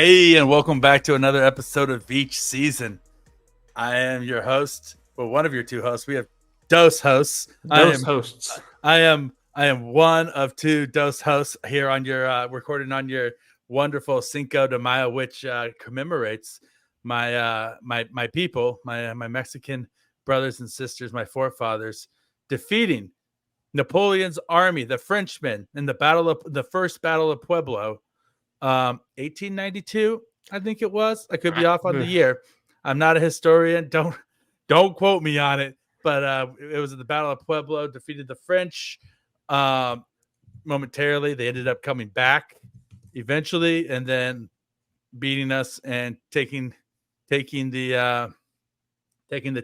Hey, and welcome back to another episode of Veach Season. I am your host, well, one of your two hosts. We have Dose hosts. Hosts. I am one of two Dose hosts here on your recording on your wonderful Cinco de Mayo, which commemorates my people, my Mexican brothers and sisters, my forefathers, defeating Napoleon's army, the Frenchmen, in the first Battle of Pueblo. 1892, I think it was. I could be off on the year. I'm not a historian. Don't quote me on it. But it was at the Battle of Pueblo, defeated the French momentarily. They ended up coming back eventually, and then beating us and taking the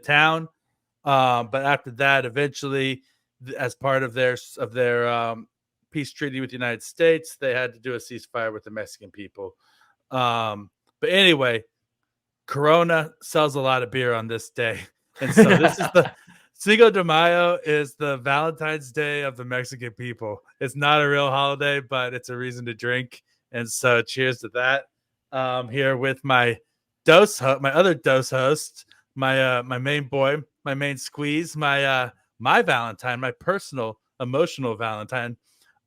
town. But after that, eventually, as part of their peace treaty with the United States, they had to do a ceasefire with the Mexican people. But anyway, Corona sells a lot of beer on this day. And so this is the Cinco de Mayo is the Valentine's Day of the Mexican people. It's not a real holiday, but it's a reason to drink. And so cheers to that. Here with my other dose host, my main boy, my main squeeze, my Valentine, my personal emotional Valentine.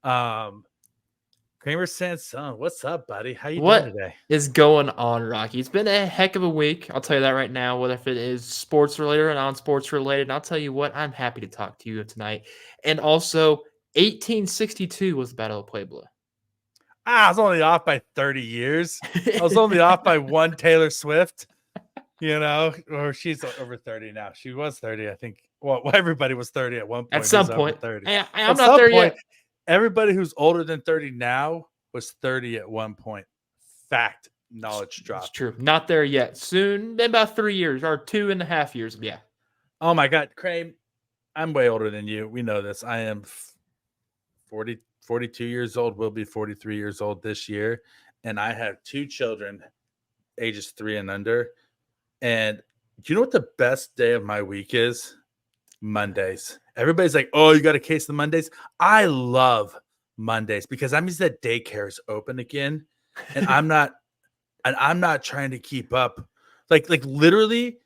Kramer Sansone, what's up, buddy? How you doing today? What is going on, Rocky? It's been a heck of a week. I'll tell you that right now, whether if it is sports related or non-sports related. And I'll tell you what, I'm happy to talk to you tonight. And also, 1862 was the Battle of Puebla. I was only off by 30 years. I was only off by one Taylor Swift, or she's over 30 now. She was 30, I think. Well, everybody was 30 at one point. At some point. 30. I'm not there yet. Everybody who's older than 30 now was 30 at one point. Fact, knowledge drop. It's true. Not there yet. Soon, in about 3 years or 2.5 years. Yeah. Oh my God, Krame, I'm way older than you. We know this. I am 42 years old. Will be 43 years old this year. And I have two children, ages 3 and under. And do you know what the best day of my week is? Mondays. Everybody's like, oh, you got a case of Mondays? I love Mondays because that means that daycare is open again. And I'm not trying to keep up. Like literally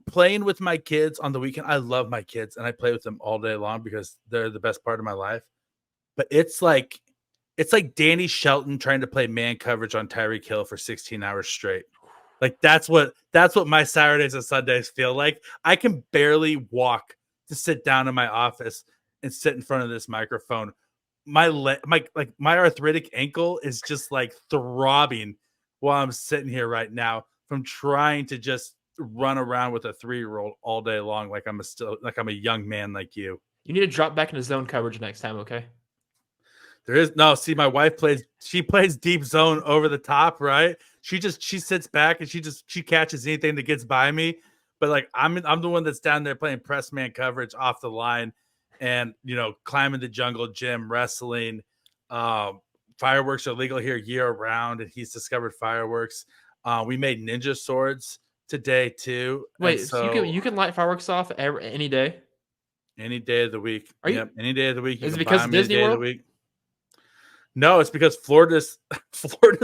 playing with my kids on the weekend. I love my kids and I play with them all day long because they're the best part of my life. But it's like Danny Shelton trying to play man coverage on Tyreek Hill for 16 hours straight. Like that's what my Saturdays and Sundays feel like. I can barely walk to sit down in my office and sit in front of this microphone. My arthritic ankle is just like throbbing while I'm sitting here right now from trying to just run around with a 3-year-old all day long like I'm a young man like you. You need to drop back into zone coverage next time, okay? There is no, see, my wife plays deep zone over the top, right? She sits back and she catches anything that gets by me. But like I'm the one that's down there playing press man coverage off the line and climbing the jungle gym, wrestling. Fireworks are legal here year round, and he's discovered fireworks. We made ninja swords today too. Wait, so you can light fireworks off any day? Any day of the week. Any day of the week. Is it because of Disney World? No, it's because Florida's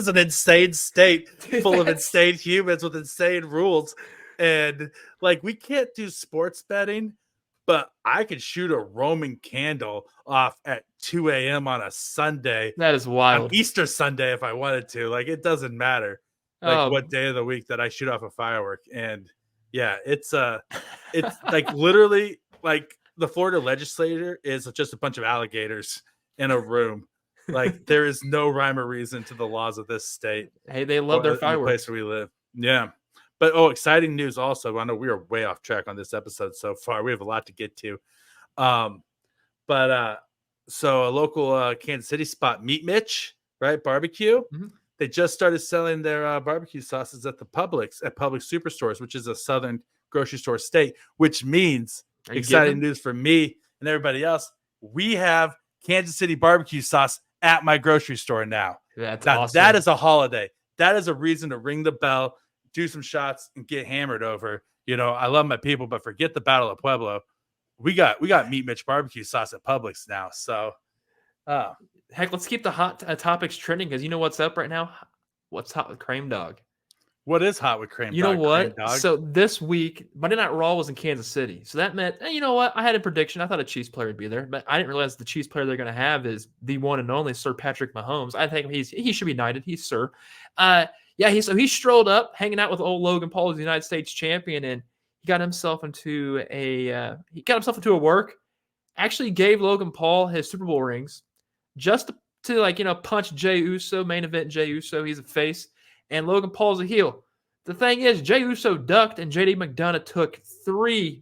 an insane state full of insane humans with insane rules. And like, we can't do sports betting, but I could shoot a Roman candle off at 2 a.m. on a Sunday. That is wild. On Easter Sunday, if I wanted to. Like, it doesn't matter what day of the week that I shoot off a firework. And yeah, it's like literally like the Florida legislature is just a bunch of alligators in a room. Like, there is no rhyme or reason to the laws of this state. Hey, they love their fireworks. The place where we live. Yeah. But, exciting news also. I know we are way off track on this episode so far. We have a lot to get to. So a local Kansas City spot, Meat Mitch, right? Barbecue. Mm-hmm. They just started selling their barbecue sauces at Publix Superstores, which is a southern grocery store state, which means exciting news for me and everybody else. We have Kansas City barbecue sauce at my grocery store now. That's awesome. That is a holiday. That is a reason to ring the bell, do some shots, and get hammered over. I love my people, but forget the Battle of Pueblo. We got Meat Mitch barbecue sauce at Publix now. So, heck, let's keep the hot topics trending because you know what's up right now? What's hot with Krame Dawg? What is hot with Krame You know Dawg? Krame what? Dawg? So this week, Monday Night Raw was in Kansas City. So that meant, you know what? I had a prediction. I thought a Chiefs player would be there, but I didn't realize the Chiefs player they're going to have is the one and only Sir Patrick Mahomes. I think he should be knighted. He's Sir. Yeah, he strolled up, hanging out with old Logan Paul, who's the United States champion, and he got himself into a work. Actually, gave Logan Paul his Super Bowl rings just to punch Jey Uso, main event Jey Uso. He's a face, and Logan Paul's a heel. The thing is, Jey Uso ducked, and JD McDonough took three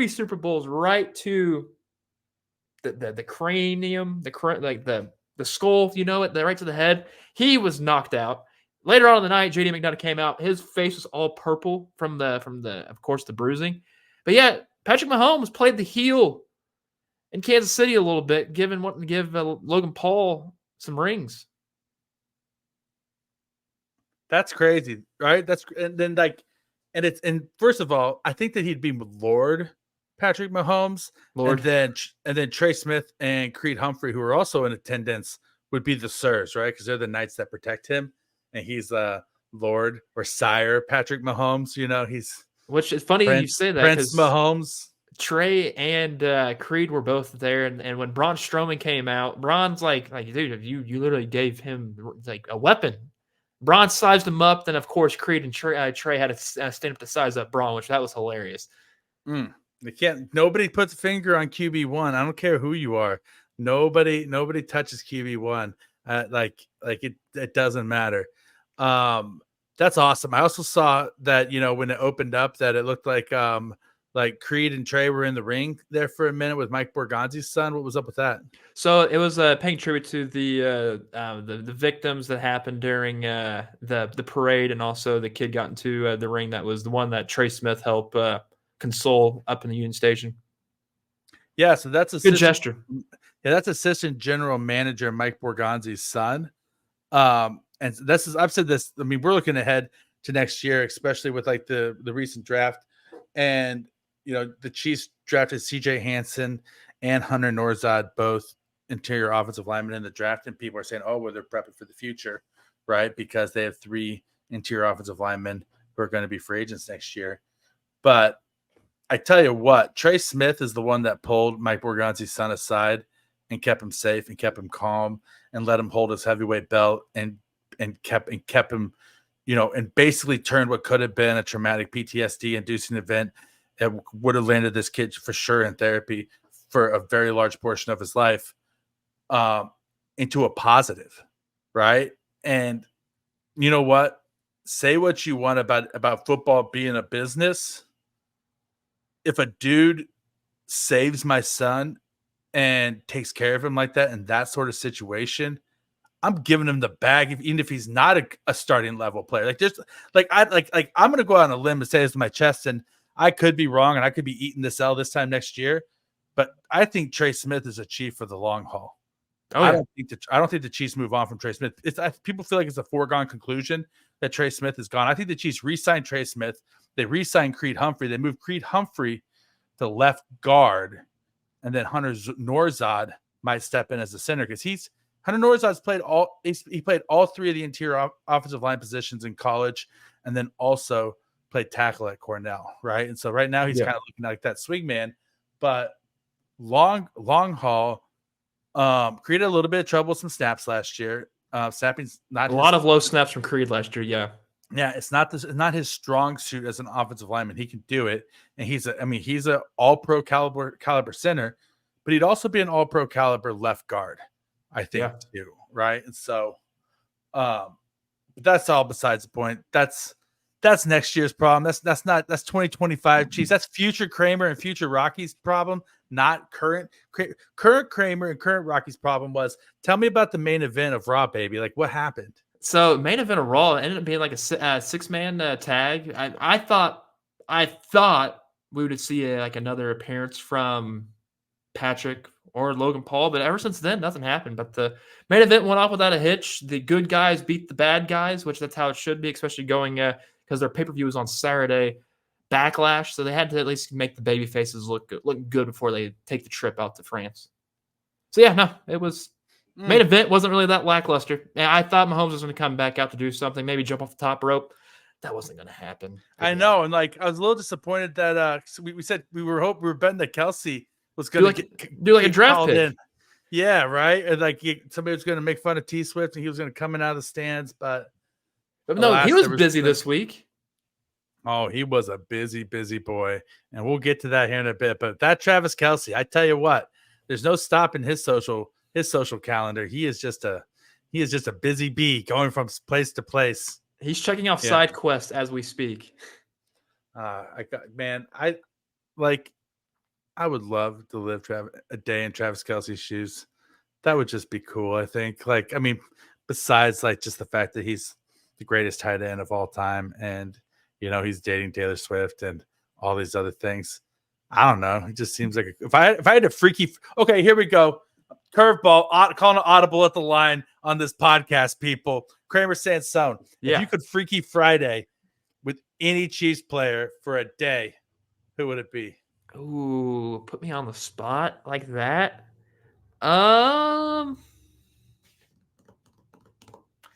Super Bowls right to the cranium, the skull, right to the head. He was knocked out. Later on in the night, JD McDonough came out. His face was all purple from the of course the bruising. But yeah, Patrick Mahomes played the heel in Kansas City a little bit, wanting to give Logan Paul some rings. That's crazy, right? And first of all, I think that he'd be Lord Patrick Mahomes, Lord. and then Trey Smith and Creed Humphrey, who are also in attendance, would be the sirs, right? Because they're the knights that protect him, and he's Lord or Sire Patrick Mahomes. Which is funny you say that, Prince Mahomes. Trey and Creed were both there, and when Braun Strowman came out, Braun's like dude, you literally gave him like a weapon. Braun sized him up. Then, of course, Creed and Trey had to stand up to size up Braun, which that was hilarious. Nobody puts a finger on QB1. I don't care who you are. Nobody touches QB1. It doesn't matter. That's awesome. I also saw that, when it opened up, that it looked like Creed and Trey were in the ring there for a minute with Mike Borgonzi's son. What was up with that? So it was paying tribute to the victims that happened during the parade, and also the kid got into the ring that was the one that Trey Smith helped console up in the Union Station. Yeah, so that's a good gesture. Yeah, that's Assistant General Manager Mike Borgonzi's son. And I've said this. I mean, we're looking ahead to next year, especially with like the recent draft, and the Chiefs drafted C.J. Hansen and Hunter Norzad, both interior offensive linemen in the draft, and people are saying, oh, well, they're prepping for the future, right? Because they have 3 interior offensive linemen who are going to be free agents next year. But I tell you what, Trey Smith is the one that pulled Mike Borgonzi's son aside and kept him safe and kept him calm and let him hold his heavyweight belt and kept him, and basically turned what could have been a traumatic PTSD-inducing event. It would have landed this kid for sure in therapy for a very large portion of his life, into a positive, right? And you know what? Say what you want about football being a business. If a dude saves my son and takes care of him like that in that sort of situation, I'm giving him the bag, even if he's not a starting level player. I'm going to go out on a limb and say this to my chest, and I could be wrong, and I could be eating this L this time next year. But I think Trey Smith is a Chief for the long haul. Oh, yeah. I don't think the Chiefs move on from Trey Smith. People feel like it's a foregone conclusion that Trey Smith is gone. I think the Chiefs re-signed Trey Smith. They re-signed Creed Humphrey. They moved Creed Humphrey to left guard, and then Hunter Norzad might step in as a center because Hunter Norzad's played he played all 3 of the interior offensive line positions in college, and then also played tackle at Cornell, right? And so right now he's kind of looking like that swing man, but long haul. Creed had a little bit of trouble with some snaps last year. Snapping's not a lot of low snaps from Creed last year. Yeah, it's not his strong suit as an offensive lineman. He can do it, and he's a all-pro caliber center, but he'd also be an all-pro caliber left guard, I think, too, right? And so, that's all besides the point. That's next year's problem. That's 2025 Chiefs. That's future Kramer and future Rockies problem, not current Kramer and current Rockies problem. Was tell me about the main event of Raw, baby. Like, what happened? So main event of Raw ended up being like a 6-man tag. I thought we would see another appearance from Patrick or Logan Paul, but ever since then, nothing happened. But the main event went off without a hitch. The good guys beat the bad guys, which that's how it should be, especially going because their pay-per-view was on Saturday. Backlash, so they had to at least make the baby faces look good before they take the trip out to France. So yeah, no, it was Main event wasn't really that lackluster. And I thought Mahomes was going to come back out to do something, maybe jump off the top rope. That wasn't going to happen. I know, and like I was a little disappointed that we said we were betting that Kelce was going to do like a draft pick. In. Yeah, right. And like somebody was going to make fun of T Swift, and he was going to come in out of the stands, but no, he was busy this week. Oh, he was a busy boy, and we'll get to that here in a bit. But that Travis Kelce, I tell you what, there's no stopping his social calendar. He is just a busy bee going from place to place. He's checking off side quests as we speak. I would love to live a day in Travis Kelce's shoes. That would just be cool. I think. Like, I mean, besides like just the fact that he's the greatest tight end of all time, and he's dating Taylor Swift and all these other things. I don't know. It just seems like if I had a freaky. Okay, here we go. Curveball, calling an audible at the line on this podcast, people. Kramer Sansone. If you could Freaky Friday with any Chiefs player for a day, who would it be? Ooh, put me on the spot like that. You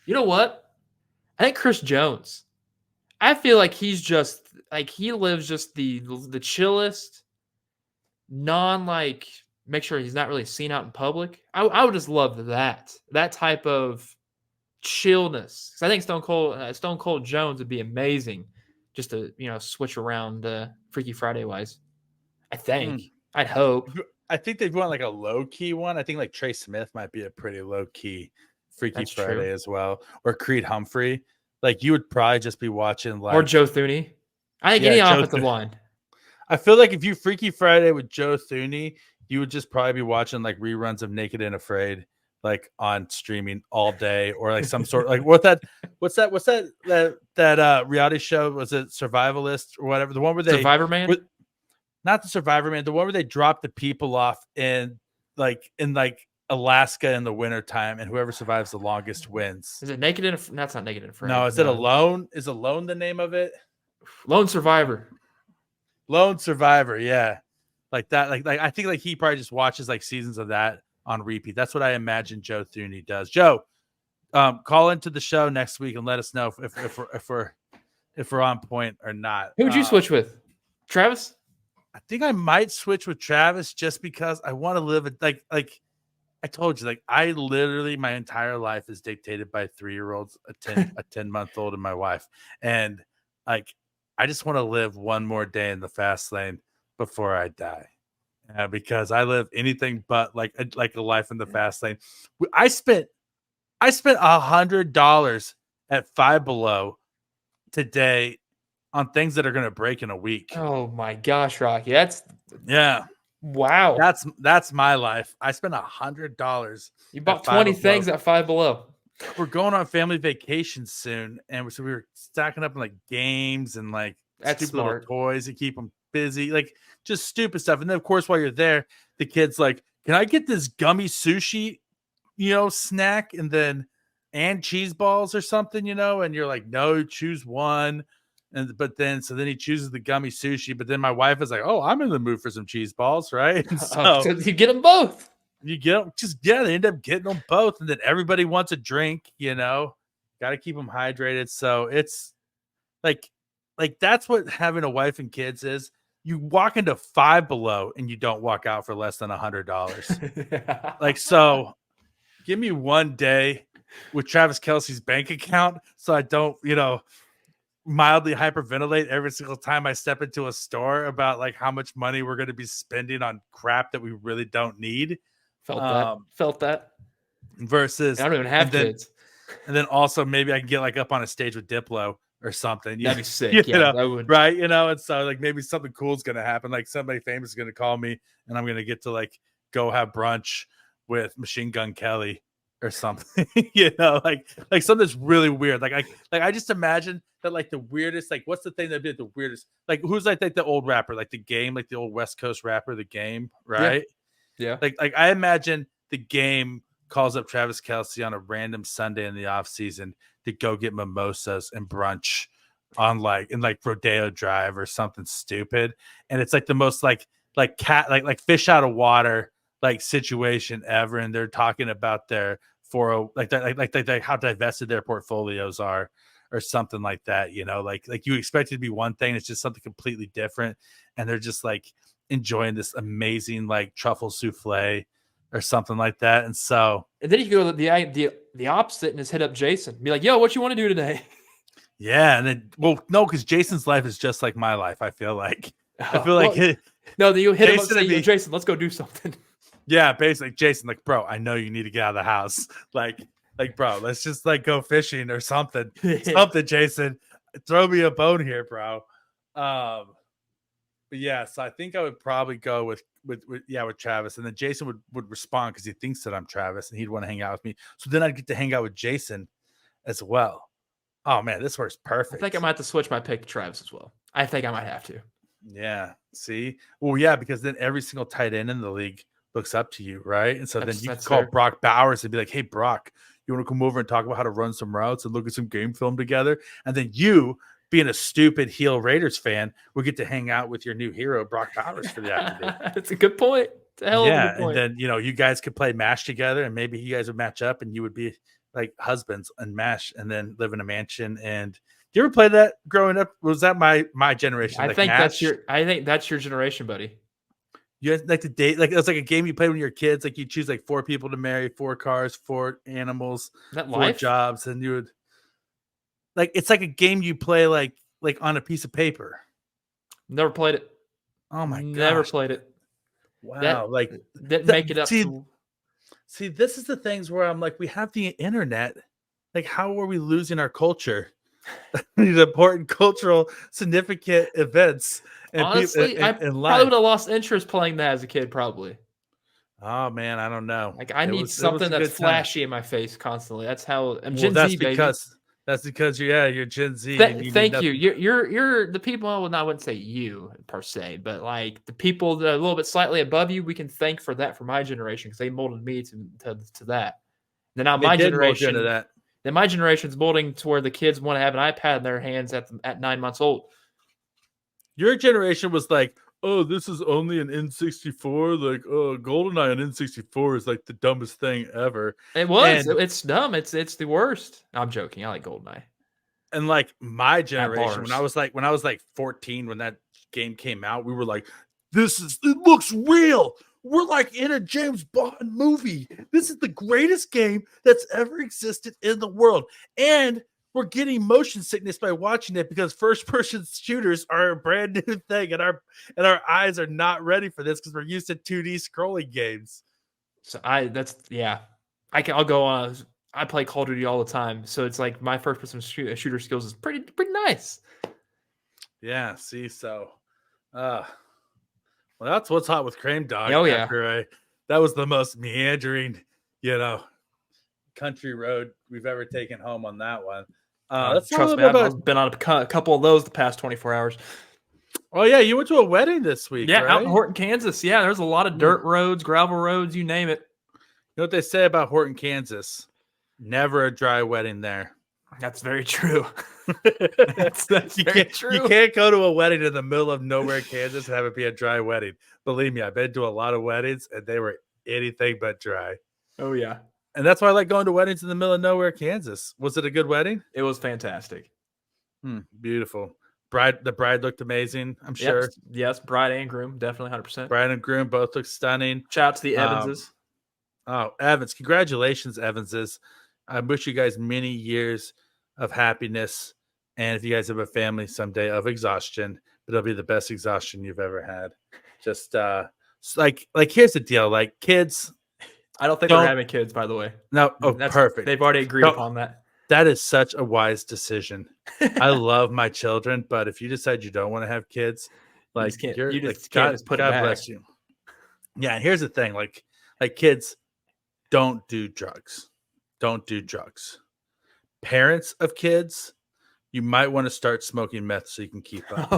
know what? I think Chris Jones. I feel like he's just like he lives just the chillest, make sure he's not really seen out in public. I would just love that type of chillness. Because I think Stone Cold Jones would be amazing, just to switch around Freaky Friday wise. I think. I'd hope. I think they'd want like a low key one. I think like Trey Smith might be a pretty low key Freaky Friday as well, or Creed Humphrey. Like you would probably just be watching like or Joe Thuney. I think any offensive line. I feel like if you Freaky Friday with Joe Thuney, you would just probably be watching like reruns of Naked and Afraid, like on streaming all day, or like some sort like what's that reality show? Was it Survivalist or whatever? The one where they Survivor Man? Not the Survivor Man, the one where they drop the people off in Alaska in the wintertime, and whoever survives the longest wins. Is it Naked and That's not Naked and Afraid. No, is it Alone? Is Alone the name of it? Lone Survivor. Lone Survivor, yeah. Like that, like I think like he probably just watches like seasons of that on repeat. That's what I imagine Joe Thuney does. Joe, call into the show next week and let us know if we're on point or not. Who would you switch with? Travis? I think I might switch with Travis just because I want to live it like I told you, like I literally my entire life is dictated by 3-year-olds, a 10-month-old and my wife. And like I just want to live one more day in the fast lane before I die. Because I live anything but like a life in the fast lane. I spent $100 at Five Below today on things that are going to break in a week. Oh my gosh, Rocky. Yeah. Wow. That's my life. I spent $100. You bought 20 things at Five Below. We're going on family vacation soon, and so we were stacking up in like games and like stupid little toys to keep them busy, like just stupid stuff. And then of course, while you're there, the kid's like, "Can I get this gummy sushi, snack, and cheese balls or something, And you're like, "No, choose one." But then he chooses the gummy sushi. But then my wife is like, "Oh, I'm in the mood for some cheese balls, right?" And so you get them both. You get them, they end up getting them both, and then everybody wants a drink. Got to keep them hydrated. So it's like that's what having a wife and kids is. You walk into Five Below and you don't walk out for less than $100. Like, so give me one day with Travis Kelce's bank account so I don't, mildly hyperventilate every single time I step into a store about like how much money we're going to be spending on crap that we really don't need. Felt that. Versus I don't even have kids. And then also maybe I can get like up on a stage with Diplo or something. That'd be sick. That would. Right. And so like maybe something cool is going to happen. Like somebody famous is going to call me and I'm going to get to like go have brunch with Machine Gun Kelly or something, like something that's really weird. Like I just imagine that like the weirdest, like what's the thing that'd be the weirdest, like who's like the old rapper, like The Game, like the old West Coast rapper, The Game, right? Yeah. Like I imagine The Game calls up Travis Kelce on a random Sunday in the off season to go get mimosas and brunch on like Rodeo Drive or something stupid, and it's like the most like cat like fish out of water like situation ever, and they're talking about their like how divested their portfolios are or something like that, like you expect it to be one thing, it's just something completely different, and they're just like enjoying this amazing like truffle souffle or something like that. And so And then you go the opposite and just hit up Jason. Be like, yo, what you want to do today? yeah, and then no, because Jason's life is just like my life. I feel like Well, no, then you hit him up and say, yo, Jason Jason, let's go do something. yeah, basically Jason, like, bro, I know you need to get out of the house. Like, bro, let's just like go fishing or something. Something, Jason. Throw me a bone here, bro. But yeah, so I think I would probably go with Travis, and then Jason would respond because he thinks that I'm Travis and he'd want to hang out with me. So then I'd get to hang out with Jason as well. Oh man, this works perfect. I think I might have to switch my pick to Travis as well. I think I might have to. Yeah. See? Well, yeah, because then every single tight end in the league looks up to you, right? And so then you can call fair. Brock Bowers and be like, hey, Brock, you want to come over and talk about how to run some routes and look at some game film together? And then you, being a stupid heel Raiders fan, will get to hang out with your new hero, Brock Bowers, for the afternoon. That's a good point. It's a hell of a good point. And then, you guys could play MASH together, and maybe you guys would match up, and you would be like husbands and MASH, and then live in a mansion. And do you ever play that growing up? Was that my generation? I think that's your generation, buddy. You guys like to date, like it was like a game you played when you were kids. Like you choose like 4 people to marry, 4 cars, 4 animals, 4 jobs, and you would like it's like a game you play like on a piece of paper. Never played it. Oh my god, never played it. Wow, didn't make it up. See, this is the things where I'm like, we have the internet. Like, how are we losing our culture? These important cultural significant events. And honestly, I probably would have lost interest playing that as a kid. Probably. Oh man, I don't know. Like I need something that's flashy in my face constantly. That's how I'm Gen Z, baby. That's because you're Gen Z. Thank you. You're the people. I wouldn't say you per se, but like the people that are a little bit slightly above you, we can thank for that for my generation because they molded me to that. And now my generation to that. Then my generation's molding to where the kids want to have an iPad in their hands at 9 months old. Your generation was like, oh, this is only an N64. Like, oh, GoldenEye on N64 is like the dumbest thing ever. It was. It's dumb. It's the worst. No, I'm joking. I like GoldenEye. And like my generation, when I was like 14, when that game came out, we were like, it looks real. We're like in a James Bond movie. This is the greatest game that's ever existed in the world. And we're getting motion sickness by watching it because first-person shooters are a brand new thing, and our eyes are not ready for this because we're used to 2D scrolling games. So I'll go on. I play Call of Duty all the time, so it's like my first-person shooter skills is pretty nice. Yeah. See, so, well, that's what's hot with Krame Dawg. Oh yeah, that was the most meandering, country road we've ever taken home on that one. Trust me, I've been on a couple of those the past 24 hours. Oh yeah, you went to a wedding this week, yeah, right? out in Horton, Kansas. Yeah, there's a lot of dirt roads, gravel roads, you name it. You know what they say about Horton, Kansas? Never a dry wedding there. That's very true. that's very true. You can't go to a wedding in the middle of nowhere, Kansas, and have it be a dry wedding. Believe me, I've been to a lot of weddings, and they were anything but dry. Oh yeah. And that's why I like going to weddings in the middle of nowhere, Kansas. Was it a good wedding? It was fantastic. Beautiful. The bride looked amazing, I'm sure. Yes, bride and groom, definitely 100%. Bride and groom both look stunning. Shout out to the Evanses. Evans. Congratulations, Evanses. I wish you guys many years of happiness. And if you guys have a family someday, of exhaustion, but it'll be the best exhaustion you've ever had. Just like here's the deal. Like kids, I don't think they're having kids, by the way. No, perfect. They've already agreed upon that. That is such a wise decision. I love my children, but if you decide you don't want to have kids, like God bless you. Yeah, and here's the thing: like kids, don't do drugs. Don't do drugs. Parents of kids, you might want to start smoking meth so you can keep up.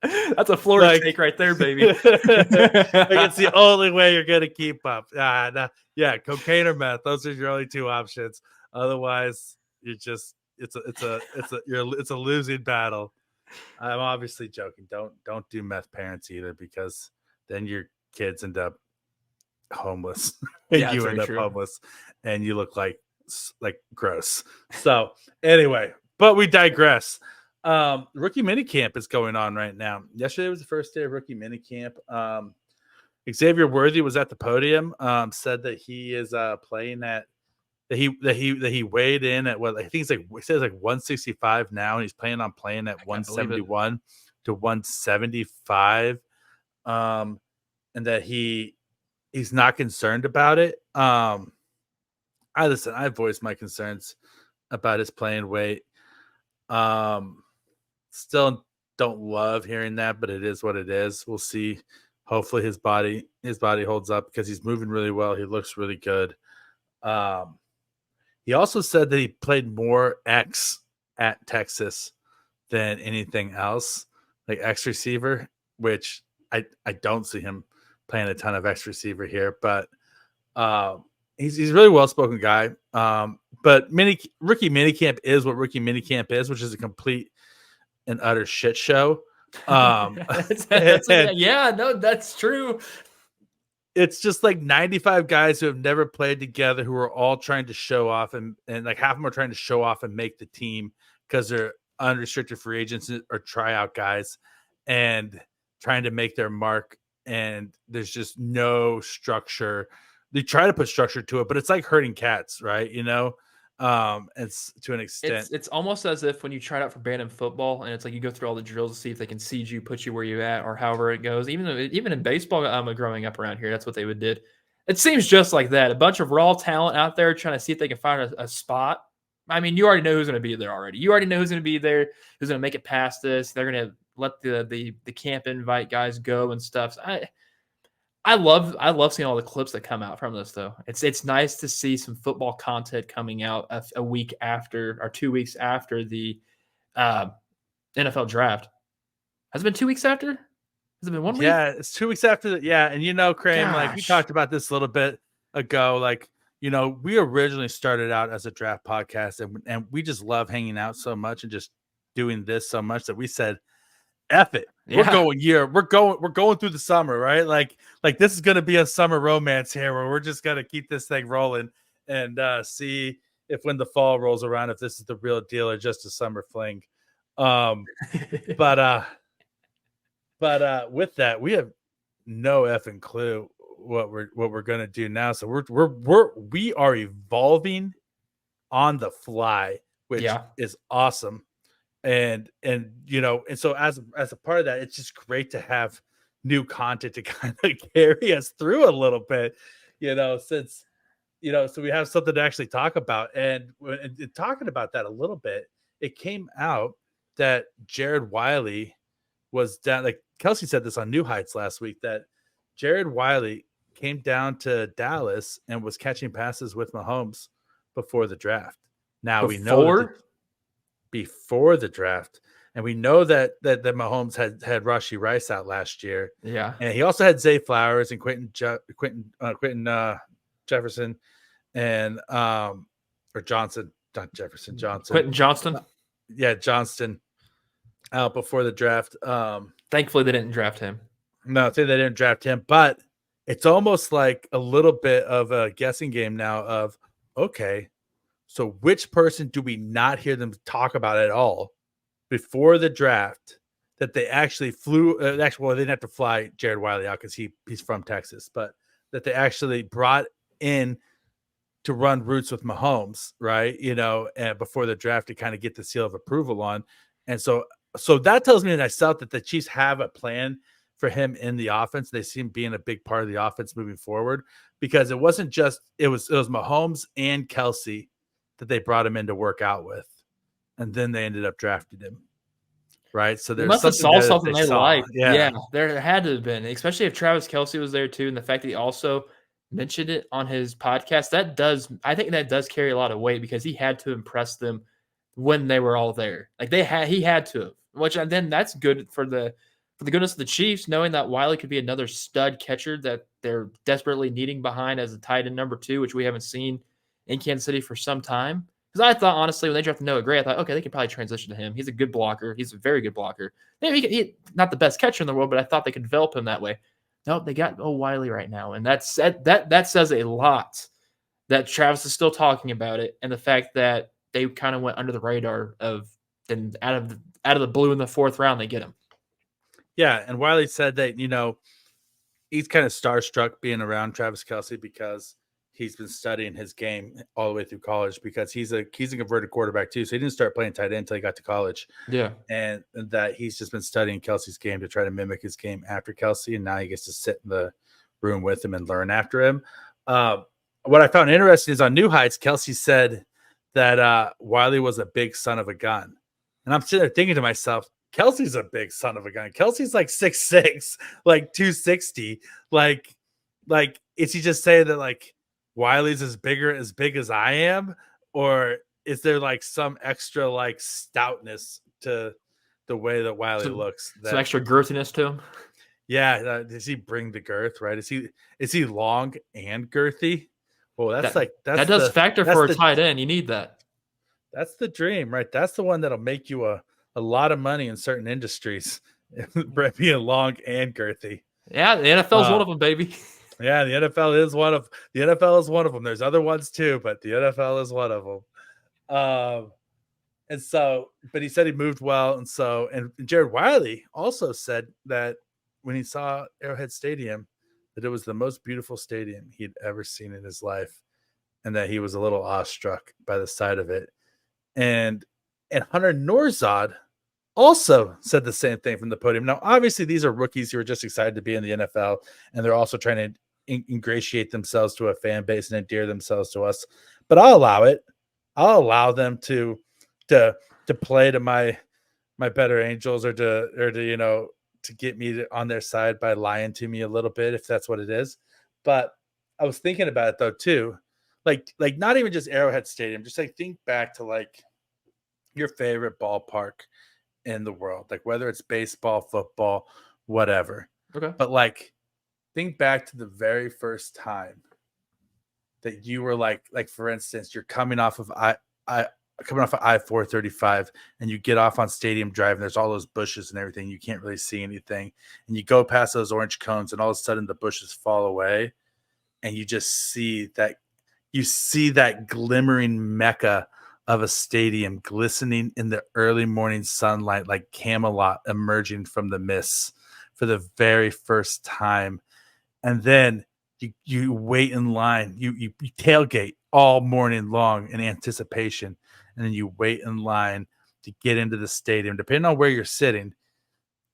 That's a Florida take right there, baby. Like it's the only way you're gonna keep up. Yeah, cocaine or meth. Those are your only 2 options. Otherwise, it's a losing battle. I'm obviously joking. Don't do meth, parents, either, because then your kids end up homeless and Yeah, that's you very end up true. homeless and you look like gross. So anyway, but we digress. Rookie minicamp is going on right now. Yesterday was the first day of rookie minicamp. Xavier Worthy was at the podium, said that he is playing at that he weighed in at what I think it's like he says like 165 now, and he's planning on playing at 171 to 175. And that he's not concerned about it. I voiced my concerns about his playing weight. Still don't love hearing that, but it is what it is. We'll see. Hopefully his body holds up because he's moving really well. He looks really good. He also said that he played more X at Texas than anything else, like X receiver, which I don't see him playing a ton of X receiver here, but he's a really well-spoken guy. But rookie minicamp is what rookie minicamp is, which is a complete and utter shit show. Yeah, no, that's true. It's just like 95 guys who have never played together who are all trying to show off and like half of them are trying to show off and make the team because they're unrestricted free agents or tryout guys and trying to make their mark. And there's just no structure. They try to put structure to it, but it's like herding cats, right? It's to an extent. It's almost as if when you tried out for band in football, and it's like you go through all the drills to see if they can seed you, put you where you at, or however it goes. Even in baseball, growing up around here, that's what they would did. It seems just like that. A bunch of raw talent out there trying to see if they can find a spot. I mean, you already know who's going to be there already. You already know who's going to be there, who's going to make it past this. They're going to let the camp invite guys go and stuff. So I love seeing all the clips that come out from this, though. It's nice to see some football content coming out a week after or 2 weeks after the NFL draft. Has it been 2 weeks after? Has it been 1 week? Yeah, it's 2 weeks after. Yeah, and Krame, like we talked about this a little bit ago. Like we originally started out as a draft podcast, and we just love hanging out so much and just doing this so much that we said, F it. Yeah. We're going through the summer, right? Like this is gonna be a summer romance here where we're just gonna keep this thing rolling and see if when the fall rolls around, if this is the real deal or just a summer fling. But with that, we have no effing clue what we're gonna do now. So we are evolving on the fly, which is awesome. And so as a part of that, it's just great to have new content to kind of carry us through a little bit, since so we have something to actually talk about. And talking about that a little bit, it came out that Jared Wiley was down. Like Kelce said this on New Heights last week, that Jared Wiley came down to Dallas and was catching passes with Mahomes before the draft. Now we know before the draft, and we know that Mahomes had Rashee Rice out last year. Yeah, and he also had Zay Flowers and Quentin Jefferson and or Johnson, not Jefferson, Johnson. Quentin Johnston. Johnston out before the draft. Thankfully, they didn't draft him. No, they didn't draft him, but it's almost like a little bit of a guessing game now of, okay, so which person do we not hear them talk about at all before the draft that they actually flew? Well, they didn't have to fly Jared Wiley out because he's from Texas, but that they actually brought in to run routes with Mahomes, right? And before the draft to kind of get the seal of approval on. And so that tells me that that the Chiefs have a plan for him in the offense. They seem being a big part of the offense moving forward, because it wasn't just it was Mahomes and Kelce that they brought him in to work out with, and then they ended up drafting him. Right. So there's something they liked. Yeah, there had to have been, especially if Travis Kelce was there too. And the fact that he also mentioned it on his podcast, I think that does carry a lot of weight, because he had to impress them when they were all there. Like he had to, which then that's good for the goodness of the Chiefs, knowing that Wiley could be another stud catcher that they're desperately needing behind as a tight end number 2, which we haven't seen in Kansas City for some time. Because I thought, honestly, when they drafted Noah Gray, I thought, okay, they could probably transition to him. He's a good blocker. He's a very good blocker. Maybe he's not the best catcher in the world, but I thought they could develop him that way. No, they got Wiley right now, and that says a lot that Travis is still talking about it, and the fact that they kind of went under the radar of then out of the blue in the 4th round they get him. Yeah, and Wiley said that he's kind of starstruck being around Travis Kelce because he's been studying his game all the way through college because he's a converted quarterback too. So he didn't start playing tight end until he got to college. Yeah. And that he's just been studying Kelce's game to try to mimic his game after Kelce. And now he gets to sit in the room with him and learn after him. What I found interesting is on New Heights, Kelce said that Wiley was a big son of a gun. And I'm sitting there thinking to myself, Kelce's a big son of a gun. Kelce's like 6'6", like 260. Like, is he just saying that like Wiley's as big as I am? Or is there like some extra like stoutness to the way that Wiley looks? Some extra girthiness to him? Yeah. Does he bring the girth, right? Is he long and girthy? Well, that does factor for a tight end. You need that. That's the dream, right? That's the one that'll make you a lot of money in certain industries, being long and girthy. Yeah, the NFL is one of them, baby. Yeah, the NFL is one of them. There's other ones too, but the NFL is one of them. And so, but he said he moved well, and Jared Wiley also said that when he saw Arrowhead Stadium, that it was the most beautiful stadium he'd ever seen in his life, and that he was a little awestruck by the sight of it. And Hunter Norzad also said the same thing from the podium. Now, obviously, these are rookies who are just excited to be in the NFL, and they're also trying to ingratiate themselves to a fan base and endear themselves to us. But I'll allow it. I'll allow them to play to my better angels, or to get me on their side by lying to me a little bit, if that's what it is. But I was thinking about it though too, like not even just Arrowhead Stadium, just like think back to like your favorite ballpark in the world, like whether it's baseball, football, whatever. Okay. But like think back to the very first time that you were like for instance, you're coming off of I-435 and you get off on Stadium Drive and there's all those bushes and everything. You can't really see anything. And you go past those orange cones and all of a sudden the bushes fall away and you just see that glimmering mecca of a stadium glistening in the early morning sunlight, like Camelot emerging from the mists for the very first time. And then you wait in line, you tailgate all morning long in anticipation. And then you wait in line to get into the stadium. Depending on where you're sitting,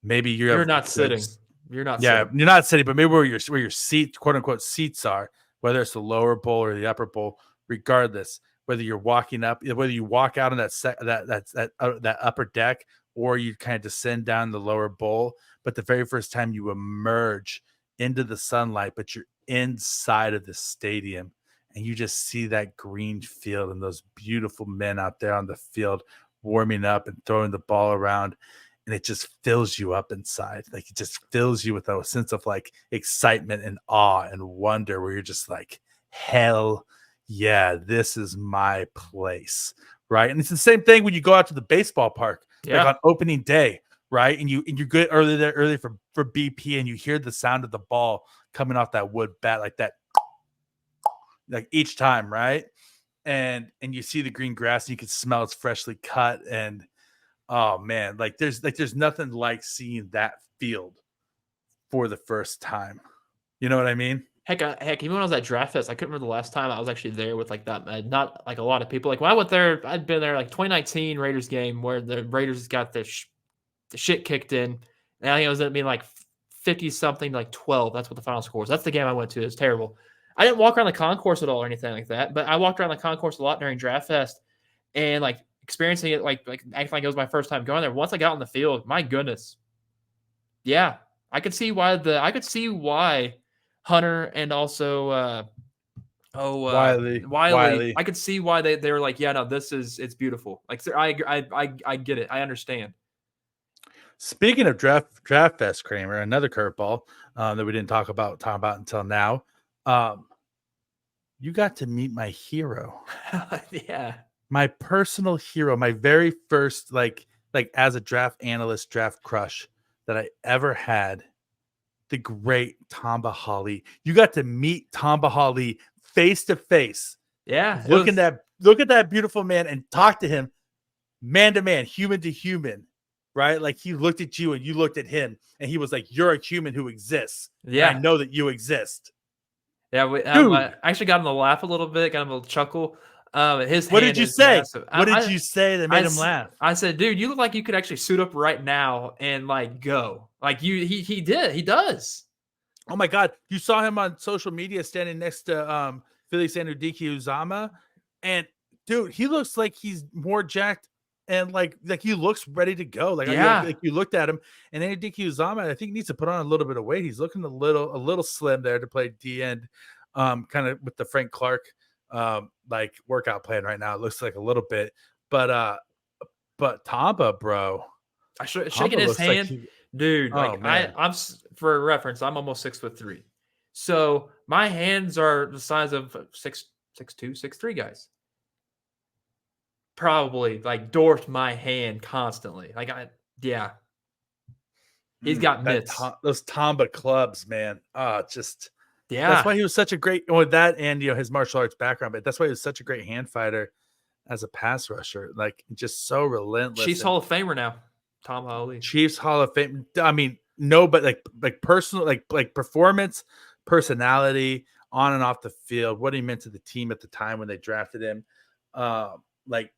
maybe you're not sitting. You're not. Yeah, sitting. You're not sitting, but maybe where your seat, quote unquote, seats are, whether it's the lower bowl or the upper bowl, regardless, whether you're walking up, whether you walk out on that upper deck, or you kind of descend down the lower bowl. But the very first time you emerge into the sunlight, but you're inside of the stadium. And you just see that green field and those beautiful men out there on the field warming up and throwing the ball around. And it just fills you up inside. Like it just fills you with a sense of like excitement and awe and wonder where you're just like, hell yeah, this is my place. Right. And it's the same thing when you go out to the baseball park, like on opening day. Right. And you get early for BP and you hear the sound of the ball coming off that wood bat like that. Like each time, right? And you see the green grass and you can smell it's freshly cut. And oh man, there's nothing like seeing that field for the first time. You know what I mean? Heck, even when I was at Draft Fest, I couldn't remember the last time I was actually there with like that. Not like a lot of people. Like when I went there, I'd been there like 2019 Raiders game where the Raiders got the shit kicked in. And I think it was being like 50 something, like 12. That's what the final score was. That's the game I went to. It was terrible. I didn't walk around the concourse at all or anything like that, but I walked around the concourse a lot during Draft Fest and like experiencing it, like acting like it was my first time going there. Once I got on the field, my goodness, yeah, I could see why Hunter and also Wiley. I could see why they were like, yeah, no, it's beautiful. Like I get it, I understand. Speaking of draft fest, Kramer, another curveball that we didn't talk about until now. You got to meet my hero. Yeah. My personal hero, my very first, like as a draft analyst, draft crush that I ever had. the great Tamba Hali. You got to meet Tamba Hali face to face. Yeah. Look at that beautiful man and talk to him man to man, human to human, right? Like he looked at you and you looked at him and he was like, you're a human who exists. Yeah. And I know that you exist. Yeah. I actually got him to laugh a little bit, got him a little chuckle. His What hand did you is say? massive. What did you say that made him laugh? I said, dude, you look like you could actually suit up right now and like go. Like he did. He does. Oh my God. You saw him on social media standing next to Felix Anudike Uzama. And dude, he looks like he's more jacked and like he looks ready to go. Like, like you looked at him and Anudike Uzama, I think needs to put on a little bit of weight. He's looking a little slim there to play D end, kind of with the Frank Clark like workout plan right now. It looks like a little bit, but Tamba, bro, shaking his hand, like dude. Like I'm for reference, I'm almost 6'3", so my hands are the size of 6'2", 6'3" guys. Probably like dwarfed my hand constantly. Like he's got mitts. Those Tamba clubs, man. Just. Yeah, that's why he was such a great with that and his martial arts background, but that's why he was such a great hand fighter as a pass rusher. Like just so relentless. Chiefs Hall of Famer now, Tom Hali. Chiefs Hall of Fame. I mean, no, but like personal, like performance, personality on and off the field, what he meant to the team at the time when they drafted him. Like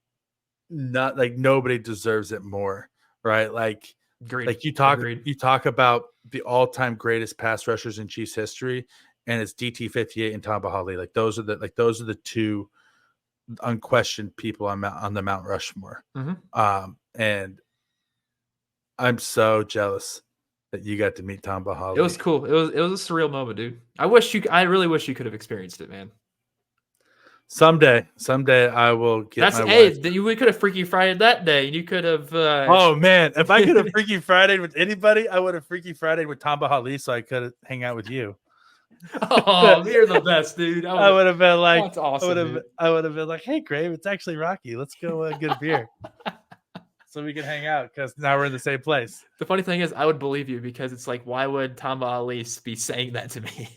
not like nobody deserves it more, right? Like Agreed. Like you talk about the all-time greatest pass rushers in Chiefs history, and it's DT58 and Tamba Hali. Like those are the two unquestioned people on the Mount Rushmore. Mm-hmm. And I'm so jealous that you got to meet Tamba Hali. It was cool. It was a surreal moment, dude. I really wish you could have experienced it, man. Someday I will get. We could have Freaky Friday that day. You could have. Oh man, if I could have Freaky Friday with anybody, I would have Freaky Friday with Tamba Hali, so I could hang out with you. Oh, you're the best, dude. I would have been like, that's awesome. I would have been like, hey, Krame, it's actually Rocky. Let's go get a beer. So we can hang out because now we're in the same place. The funny thing is, I would believe you because it's like, why would Tamba Hali be saying that to me?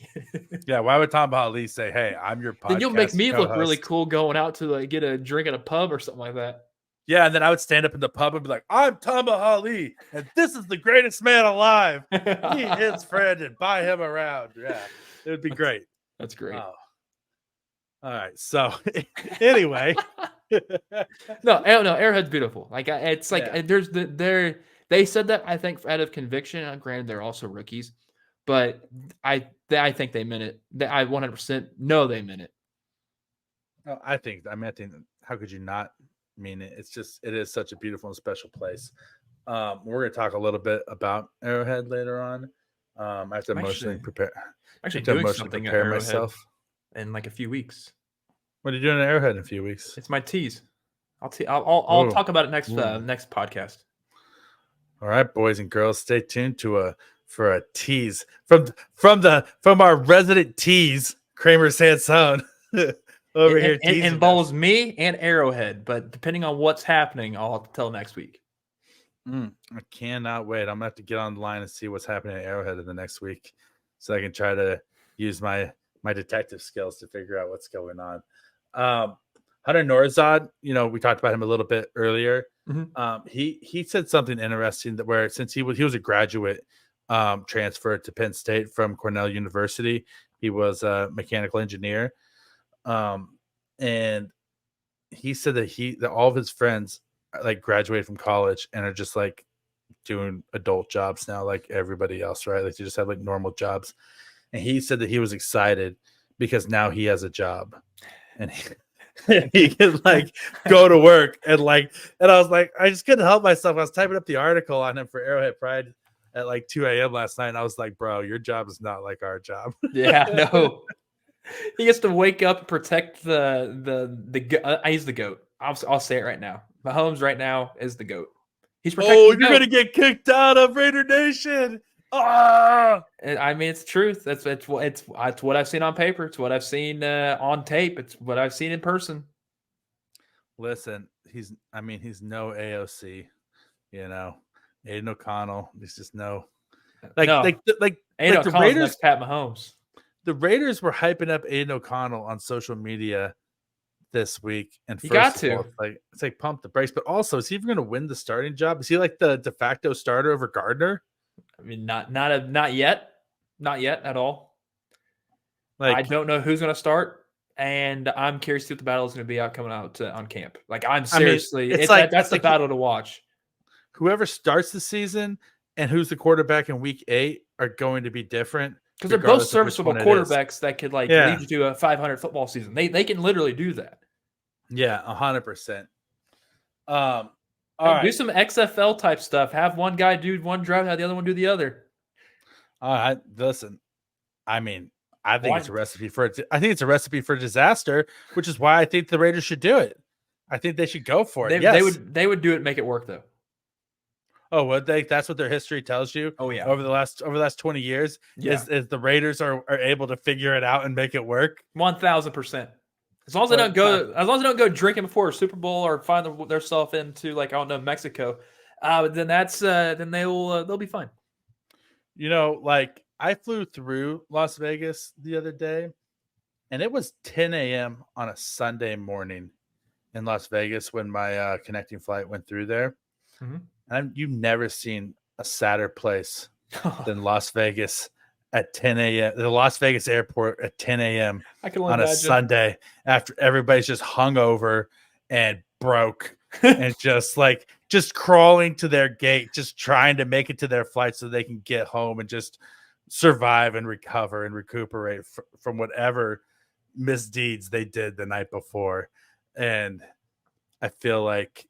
Yeah, why would Tamba Hali say, "Hey, I'm your podcast"? Then you'll make me look really cool going out to like get a drink at a pub or something like that. Yeah, and then I would stand up in the pub and be like, "I'm Tamba Hali, and this is the greatest man alive. Meet his friend and buy him around." Yeah, it would be great. That's great. Oh. All right. So anyway. No, Arrowhead's beautiful. Like it's like they said that I think out of conviction. Granted, they're also rookies, but I think they meant it. I 100% know they meant it. Oh, I think how could you not mean it? It is such a beautiful and special place. We're going to talk a little bit about Arrowhead later on. I have to emotionally prepare. Actually, doing something prepare myself in like a few weeks. What are you doing at Arrowhead in a few weeks? It's my tease. I'll talk about it next podcast. All right, boys and girls, stay tuned for a tease from our resident tease, Kramer Sansone. Over here. It involves me and Arrowhead, but depending on what's happening, I'll have to tell next week. I cannot wait. I'm gonna have to get on the line and see what's happening at Arrowhead in the next week, so I can try to use my detective skills to figure out what's going on. Hunter Norzad, we talked about him a little bit earlier. Mm-hmm. He said something interesting that where since he was a graduate transfer to Penn State from Cornell University, he was a mechanical engineer, and he said that all of his friends like graduated from college and are just like doing adult jobs now, like everybody else, right? Like they just have like normal jobs. And he said that he was excited because now he has a job and he can like go to work and I was like, I just couldn't help myself. I was typing up the article on him for Arrowhead Pride at like 2 a.m. last night. And I was like, bro, your job is not like our job. Yeah, no. He gets to wake up and protect the he's the GOAT. I'll say it right now. Mahomes right now is the GOAT. He's protecting you're going to get kicked out of Raider Nation. I mean, it's the truth. It's what I've seen on paper. It's what I've seen on tape. It's what I've seen in person. Listen, he's no AOC, Aiden O'Connell. He's just no. Aiden like the O'Connell's Raiders, next Pat Mahomes. the Raiders were hyping up Aiden O'Connell on social media this week. And You first got of all, to. it's like pump the brakes. But also, is he even going to win the starting job? Is he like the de facto starter over Gardner? I mean, not yet. Not yet at all. I Like, don't know who's going to start, and I'm curious to see what the battle is going to be coming out on camp. Like, I'm I mean, seriously, it's that's the battle to watch. whoever starts the season and who's the quarterback in week 8 are going to be different Because they're both regardless of which serviceable one it is. quarterbacks that could lead Yeah. you to a 500 football season. They can literally do that. Yeah, 100%. All Do right. some XFL type stuff. Have one guy do one drive, have the other one do the other. Listen, I mean, I think it's a recipe for disaster, which is why I think the Raiders should do it. I think they should go for it. They would do it and make it work though. Oh, would they? That's what their history tells you. Oh yeah. Over the last 20 years, is the Raiders are able to figure it out and make it work. 1,000%. As long as they don't go drinking before a Super Bowl or find themselves into like I don't know Mexico, then they'll be fine. You know, like I flew through Las Vegas the other day, and it was 10 a.m. on a Sunday morning in Las Vegas when my connecting flight went through there. Mm-hmm. And you've never seen a sadder place than Las Vegas at 10 a.m. The Las Vegas airport at 10 a.m. on a Sunday after everybody's just hungover and broke and just crawling to their gate, just trying to make it to their flight so they can get home and just survive and recover and recuperate from whatever misdeeds they did the night before. And I feel like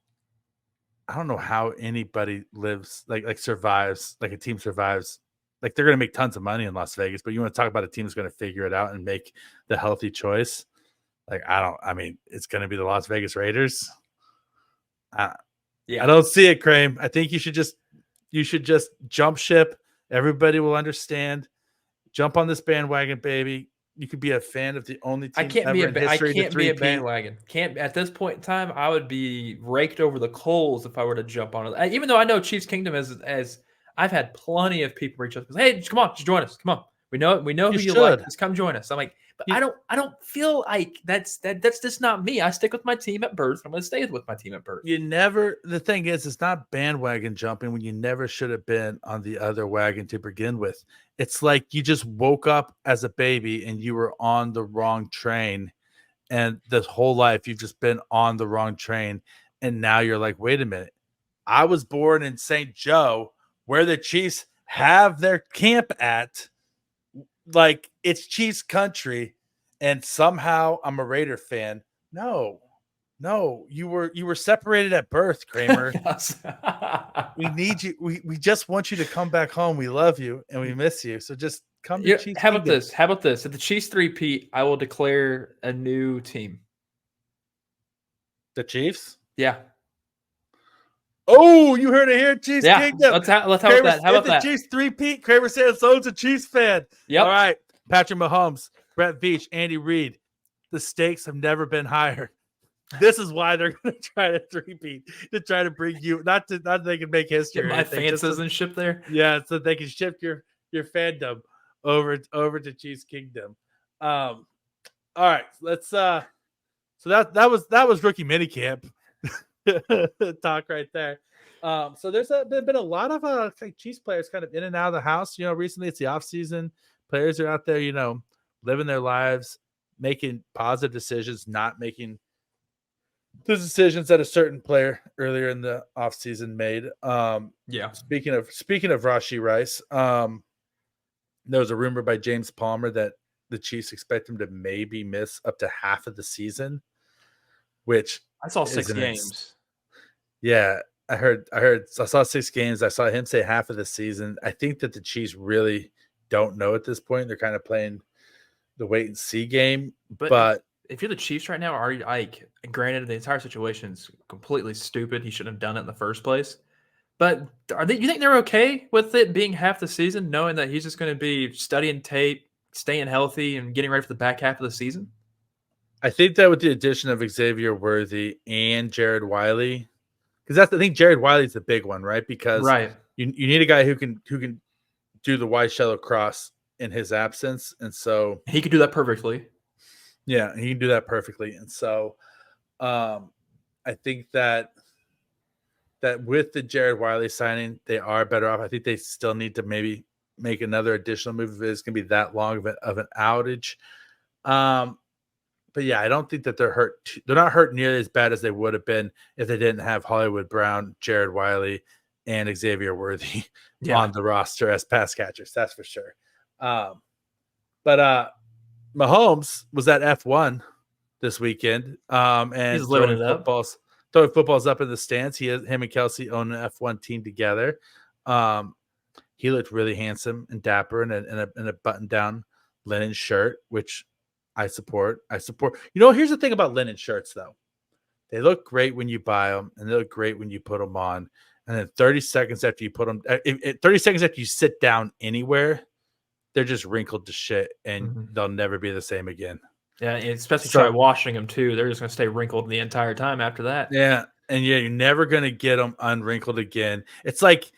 I don't know how anybody lives survives, like a team survives. Like they're going to make tons of money in Las Vegas, but you want to talk about a team that's going to figure it out and make the healthy choice. Like I mean, it's going to be the Las Vegas Raiders. I don't see it, Krame. I think you should just jump ship. Everybody will understand. Jump on this bandwagon, baby. You could be a fan of the only team ever in history to be a bandwagon. At this point in time, I would be raked over the coals if I were to jump on it. Even though I know Chiefs Kingdom as I've had plenty of people reach out and say, "Hey, come on, just join us. Come on. We know who you like. Just come join us." I'm like, but I don't feel like that's just not me. I stick with my team at birth. I'm going to stay with my team at birth. The thing is, it's not bandwagon jumping when you never should have been on the other wagon to begin with. It's like you just woke up as a baby and you were on the wrong train. And this whole life, you've just been on the wrong train. And now you're like, wait a minute. I was born in St. Joe where the Chiefs have their camp at. Like it's Chiefs country. And somehow I'm a Raider fan. No, you were separated at birth, Kramer. We need you. We just want you to come back home. We love you and we miss you. So just come to Chiefs. How about this? If the Chiefs three-peat, I will declare a new team. The Chiefs? Yeah. Oh, you heard it here, Chiefs Kingdom. Let's have that. How about that? Chiefs three-peat. Kramer Sansone's a Chiefs fan. Yep. All right. Patrick Mahomes, Brett Veach, Andy Reid. The stakes have never been higher. This is why they're going to try to three-peat, to try to bring you, not that they can make history. Get my fan citizenship there. Yeah, so they can shift your fandom over to Chiefs Kingdom. All right, let's so that was rookie minicamp talk right there. So there's been a lot of Chiefs players kind of in and out of the house. Recently it's the off season. Players are out there, living their lives, making positive decisions, not making the decisions that a certain player earlier in the offseason made. Speaking of Rashee Rice, there was a rumor by James Plamer that the Chiefs expect him to maybe miss up to half of the season, which I saw 6 games. Yeah, I saw 6 games. I saw him say half of the season. I think that the Chiefs really don't know at this point. They're kind of playing the wait and see game, but if you're the Chiefs right now, granted the entire situation's completely stupid. He shouldn't have done it in the first place. But you think they're okay with it being half the season, knowing that he's just going to be studying tape, staying healthy, and getting ready for the back half of the season? I think that with the addition of Xavier Worthy and Jared Wiley, because I think Jared Wiley's the big one, right? Because you need a guy who can do the white shallow cross in his absence. And so he could do that perfectly. Yeah, he can do that perfectly. And so I think that with the Jared Wiley signing, they are better off. I think they still need to maybe make another additional move if it's going to be that long of an outage. But yeah, I don't think that they're hurt. They're not hurt nearly as bad as they would have been if they didn't have Hollywood Brown, Jared Wiley, and Xavier Worthy on the roster as pass catchers. That's for sure. But Mahomes was at F1 this weekend, and he's living it up. Throwing footballs up in the stands. Him and Kelce own an F1 team together. He looked really handsome and dapper in a button-down linen shirt, which I support. Here's the thing about linen shirts, though. They look great when you buy them, and they look great when you put them on. And then 30 seconds after you put them, 30 seconds after you sit down anywhere, they're just wrinkled to shit, and they'll never be the same again. Yeah, especially try washing them too. They're just going to stay wrinkled the entire time after that. Yeah, and you're never going to get them unwrinkled again. It's like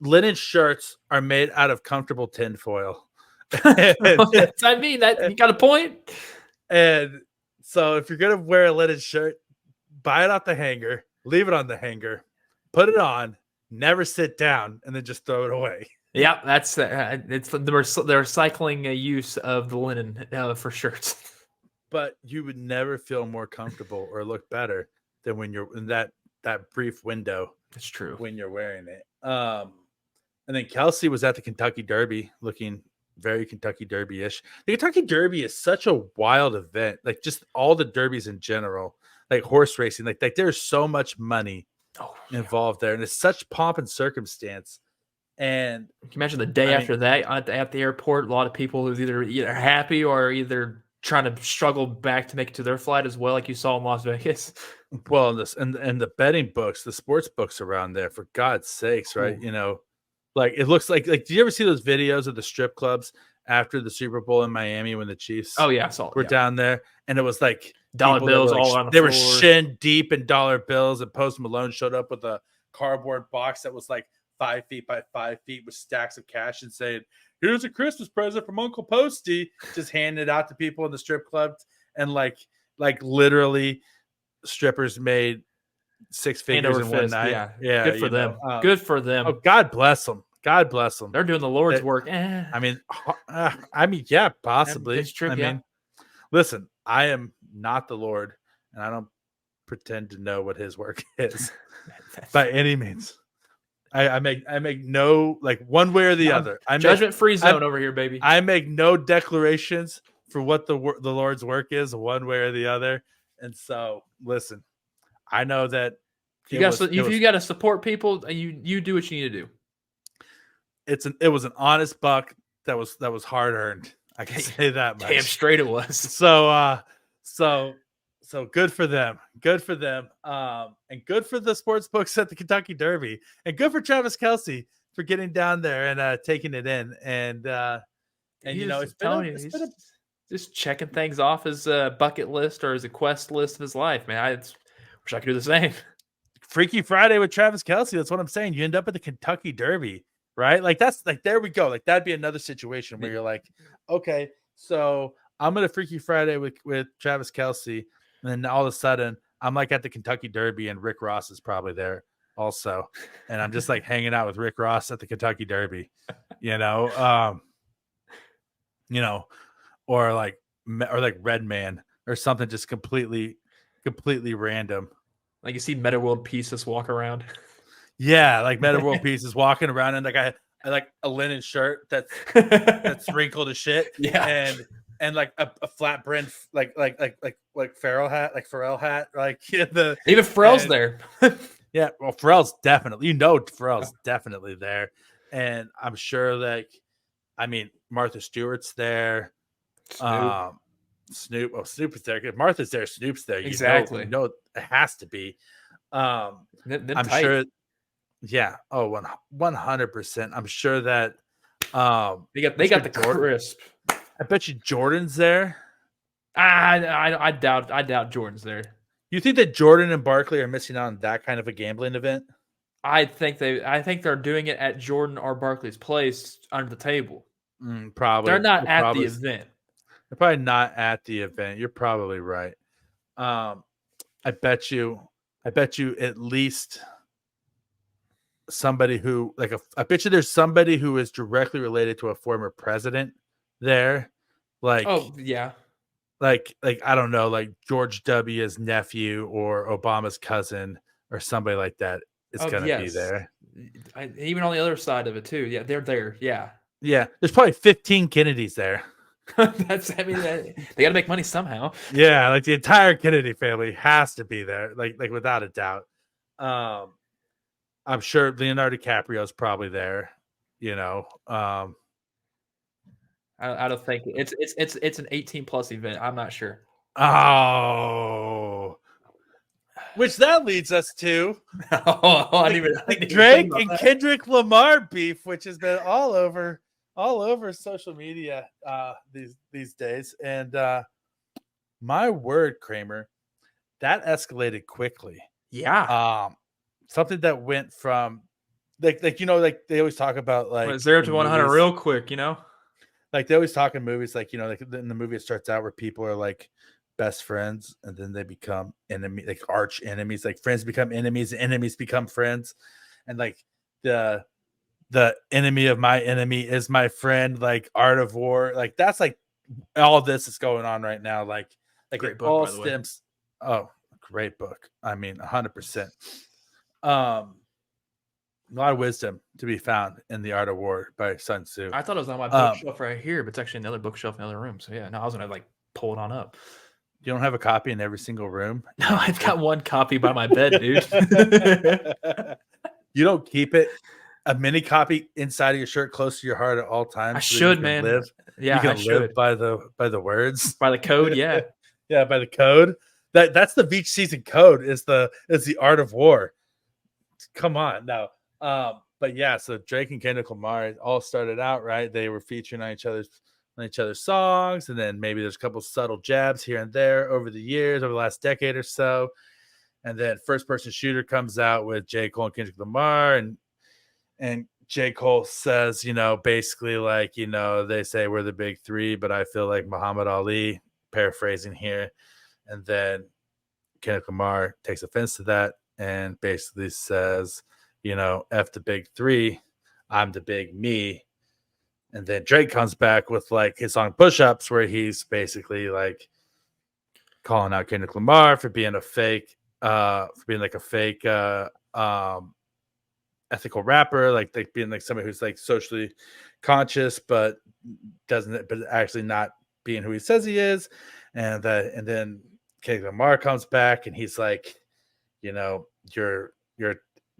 linen shirts are made out of comfortable tinfoil. I mean, that you got a point. And so if you're going to wear a linen shirt, buy it off the hanger, leave it on the hanger, put it on, never sit down, and then just throw it away. Yeah, that's it's the recycling use of the linen for shirts. But you would never feel more comfortable or look better than when you're in that brief window. It's true. When you're wearing it. And then Kelce was at the Kentucky Derby looking very Kentucky Derby-ish. The Kentucky Derby is such a wild event. Like just all the derbies in general, like horse racing, like there's so much money involved there. And it's such pomp and circumstance. And can you imagine the day after that at the airport, a lot of people who's either happy or either trying to struggle back to make it to their flight as well, like you saw in Las Vegas. Well, and the betting books, the sports books around there, for God's sakes, right? Ooh. Like it looks like did you ever see those videos of the strip clubs after the Super Bowl in Miami when the Chiefs I saw it. Were down there, and it was like dollar bills all on the floor. They were shin deep in dollar bills, and Post Malone showed up with a cardboard box that was like 5 feet by 5 feet with stacks of cash and saying, "Here's a Christmas present from Uncle Posty," just handing it out to people in the strip club. And like literally strippers made 6 figures in one night. Yeah. Good for them. Good for them. Oh, God bless them. God bless them. They're doing the Lord's work. I mean, yeah, possibly. It's true. I mean, listen, I am not the Lord, and I don't pretend to know what his work is by any means. I make no like one way or the other. Judgment-free zone over here, baby. I make no declarations for what the Lord's work is one way or the other. And so, listen, I know that you got to support people. You do what you need to do. It was an honest buck that was hard earned. I can say that much. Damn straight it was. So good for them. Good for them. And good for the sports books at the Kentucky Derby. And good for Travis Kelce for getting down there and taking it in. And it's been just checking things off his bucket list or as a quest list of his life, man. I wish I could do the same. Freaky Friday with Travis Kelce. That's what I'm saying. You end up at the Kentucky Derby, right? Like that's like, there we go. Like that'd be another situation where you're like, okay, so I'm going to Freaky Friday with Travis Kelce. And then all of a sudden I'm like at the Kentucky Derby and Rick Ross is probably there also. And I'm just like hanging out with Rick Ross at the Kentucky Derby, or like Redman or something just completely random. Like you see Meta World Peace just walk around. Yeah, like Meta World Peace is walking around in like I like a linen shirt that's wrinkled as shit. Yeah. And like a flat brim like Pharrell hat, like even Pharrell's there. Yeah, well, Pharrell's definitely definitely there. And I'm sure Martha Stewart's there. Snoop is there. If Martha's there, Snoop's there. Exactly. It has to be. I'm sure. Yeah. Oh, 100%. I'm sure that they got the crisp. I bet you Jordan's there. I doubt Jordan's there. You think that Jordan and Barkley are missing out on that kind of a gambling event? I think they're doing it at Jordan or Barkley's place under the table. Probably. They're not at the event. They're probably not at the event. You're probably right. I bet you at least somebody who I bet you there's somebody who is directly related to a former president there. Oh, yeah. Like I don't know, like George W.'s nephew or Obama's cousin or somebody like that is Oh, gonna be yes. there. Even on the other side of it too. Yeah, they're there. Yeah. Yeah, there's probably 15 Kennedys there. They got to make money somehow. Yeah, like the entire Kennedy family has to be there, like without a doubt. I'm sure Leonardo DiCaprio is probably there. You know, I don't think it's an 18+ event. I'm not sure. oh, which that leads us to I didn't even Drake and Kendrick Lamar beef, which has been all over social media these days. And my word, Kramer, that escalated quickly. Yeah. Something that went from like they always talk about like 0 to 100 real quick, Like they always talk in movies, like like in the movie it starts out where people are like best friends and then they become enemy, like arch enemies, like friends become enemies, enemies become friends, and like the enemy of my enemy is my friend, like Art of War, like that's like all this is going on right now, like Great it book, all by the way. stems. Oh, great book. I mean, 100%. A lot of wisdom to be found in The Art of War by Sun Tzu. I thought it was on my bookshelf right here, but it's actually another bookshelf in the other room. So yeah, no, I was gonna like pull it on up. You don't have a copy in every single room? No, I've got one copy by my bed, dude. You don't keep it a mini copy inside of your shirt, close to your heart at all times. I should, man. Yeah, you can I should. live by the words, by the code. Yeah, yeah, by the code. That's the Veach season code. Is the Art of War. Come on now. But yeah, so Drake and Kendrick Lamar all started out right. They were featuring on each other's songs, and then maybe there's a couple subtle jabs here and there over the years, over the last decade or so. And then First Person Shooter comes out with J. Cole and Kendrick Lamar, and J. Cole says, basically like, they say we're the big three, but I feel like Muhammad Ali, paraphrasing here. And then Kendrick Lamar takes offense to that and basically says, F the big three, I'm the big me. And then Drake comes back with like his song Push Ups, where he's basically like calling out Kendrick Lamar for being a fake, ethical rapper, like being like somebody who's like socially conscious, but actually not being who he says he is. And then Kendrick Lamar comes back and he's like, you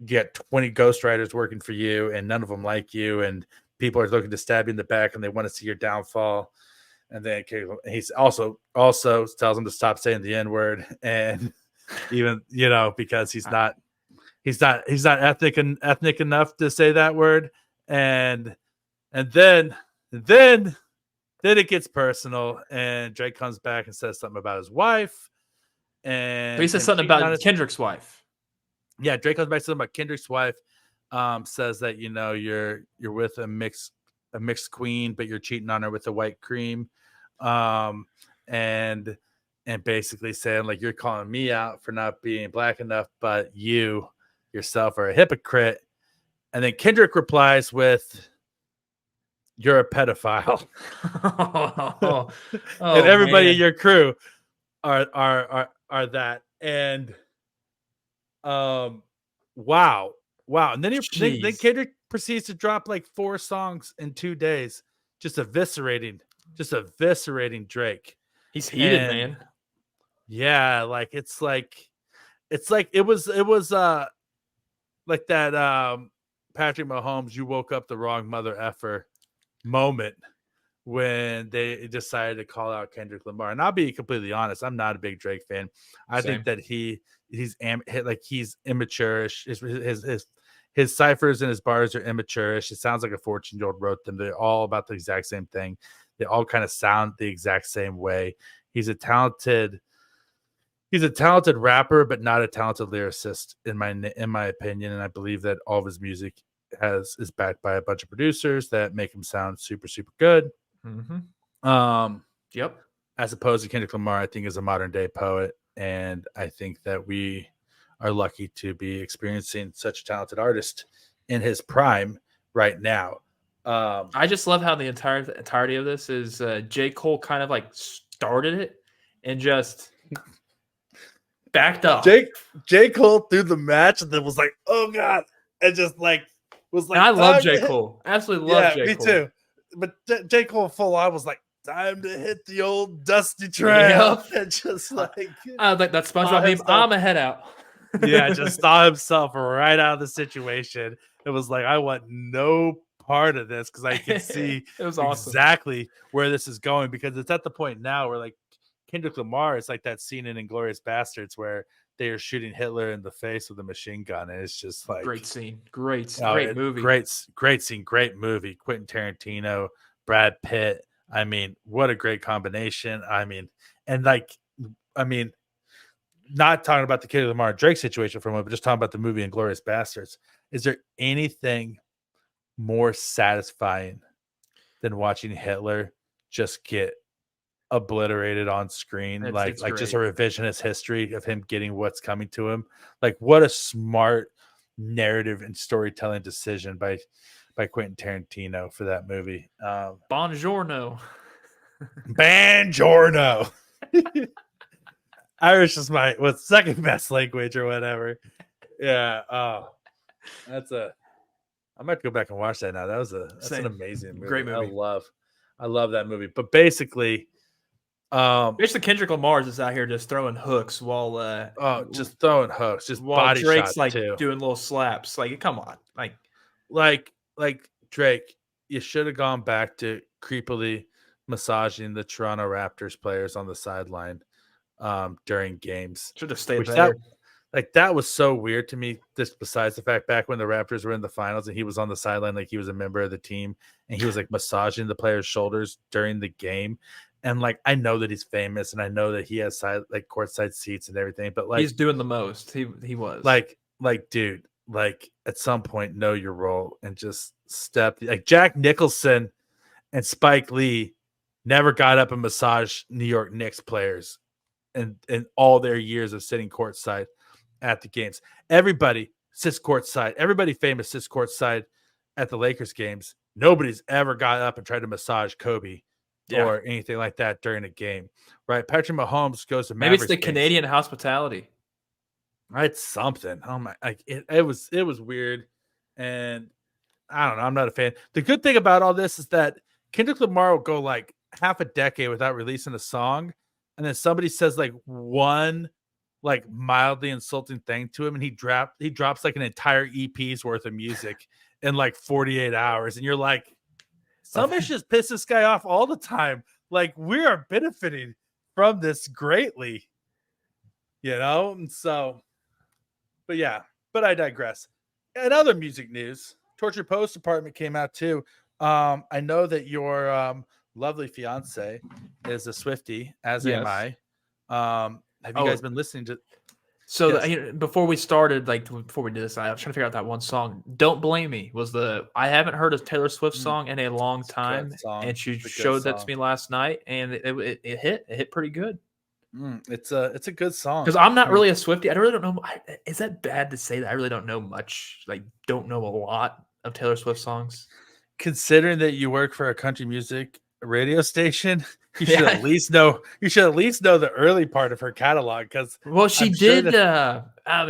get 20 ghostwriters working for you and none of them like you, and people are looking to stab you in the back and they want to see your downfall. And then he's also tells him to stop saying the N-word, and even because he's not ethnic enough to say that word, and then it gets personal, and Drake comes back and says something about his wife, and he says something about Kendrick's wife. Yeah, Drake comes back to something about Kendrick's wife. Says that you're with a mixed queen, but you're cheating on her with a white cream, and basically saying like you're calling me out for not being black enough, but you yourself are a hypocrite. And then Kendrick replies with, "You're a pedophile." And everybody in your crew are that. And wow. And then then Kendrick proceeds to drop like 4 songs in 2 days, just eviscerating Drake. He's heated, man. Yeah, like it was like that Patrick Mahomes, you woke up the wrong mother effer moment when they decided to call out Kendrick Lamar. And I'll be completely honest, I'm not a big Drake fan. I think that he's immature-ish. His ciphers and his bars are immature-ish. It sounds like a 14-year-old wrote them. They're all about the exact same thing. They all kind of sound the exact same way. He's a talented He's a talented rapper, but not a talented lyricist, in my opinion. And I believe that all of his music is backed by a bunch of producers that make him sound super, super good. Yep. As opposed to Kendrick Lamar, I think is a modern day poet, and I think that we are lucky to be experiencing such a talented artist in his prime right now. I just love how the entirety of this is J. Cole kind of like started it and just backed up. J. Cole threw the match and then was like, "Oh God," and just like was like. And I love J. Cole. Absolutely love J. Cole. Me too. But J. Cole full on was like, "Time to hit the old dusty trail," and just like I like that SpongeBob meme. I'm a head out. Yeah, just saw himself right out of the situation. It was like, I want no part of this because I can see it was awesome. Exactly where this is going, because it's at the point now where like Kendrick Lamar is like that scene in Inglourious Bastards where they are shooting Hitler in the face with a machine gun, and it's just like great scene, great movie, great scene, great movie. Quentin Tarantino, Brad Pitt. I mean, what a great combination. I mean, not talking about the Kendrick Lamar Drake situation for a moment, but just talking about the movie Inglourious Bastards. Is there anything more satisfying than watching Hitler just get obliterated on screen? It's just a revisionist history of him getting what's coming to him. Like, what a smart narrative and storytelling decision by Quentin Tarantino for that movie. Buongiorno. Banjorno. Irish is my second best language or whatever. Yeah. Oh, I might go back and watch that now. That's an amazing movie. Great movie. I love that movie. But basically, Kendrick Lamar is out here just throwing hooks while just throwing hooks, just while body Drake's shots like too. doing little slaps. Like, come on, like Drake, you should have gone back to creepily massaging the Toronto Raptors players on the sideline during games. Should have stayed there. That was so weird to me. Just besides the fact, back when the Raptors were in the finals and he was on the sideline, like he was a member of the team, and he was like massaging the players' shoulders during the game. And like, I know that he's famous, and I know that he has courtside seats and everything, but like, he's doing the most. He was like, dude, like at some point, know your role and just step. Like Jack Nicholson and Spike Lee never got up and massaged New York Knicks players in all their years of sitting courtside at the games. Everybody sits courtside. Everybody famous sits courtside at the Lakers games. Nobody's ever got up and tried to massage Kobe or anything like that during a game, right? Patrick Mahomes goes to maybe it's the Canadian hospitality. It's something. Oh my! It was weird, and I don't know. I'm not a fan. The good thing about all this is that Kendrick Lamar will go like half a decade without releasing a song, and then somebody says like one like mildly insulting thing to him, and he drops like an entire EP's worth of music in like 48 hours, and you're like, somebody just piss this guy off all the time. Like, we are benefiting from this greatly, and so, but I digress. And other music news, Torture Post Department came out too. I know that your lovely fiance is a Swiftie, as am I. Have you guys been listening to? So before we started, before we did this, I was trying to figure out that one song. "Don't Blame Me" was I haven't heard a Taylor Swift song in a long time, and she showed that to me last night, and it hit pretty good. It's a good song, because I'm not really a Swiftie. I really don't know. Is that bad to say that? I really don't know much. Don't know a lot of Taylor Swift songs. Considering that you work for a country music radio station, you should at least know. You should at least know the early part of her catalog, because she did.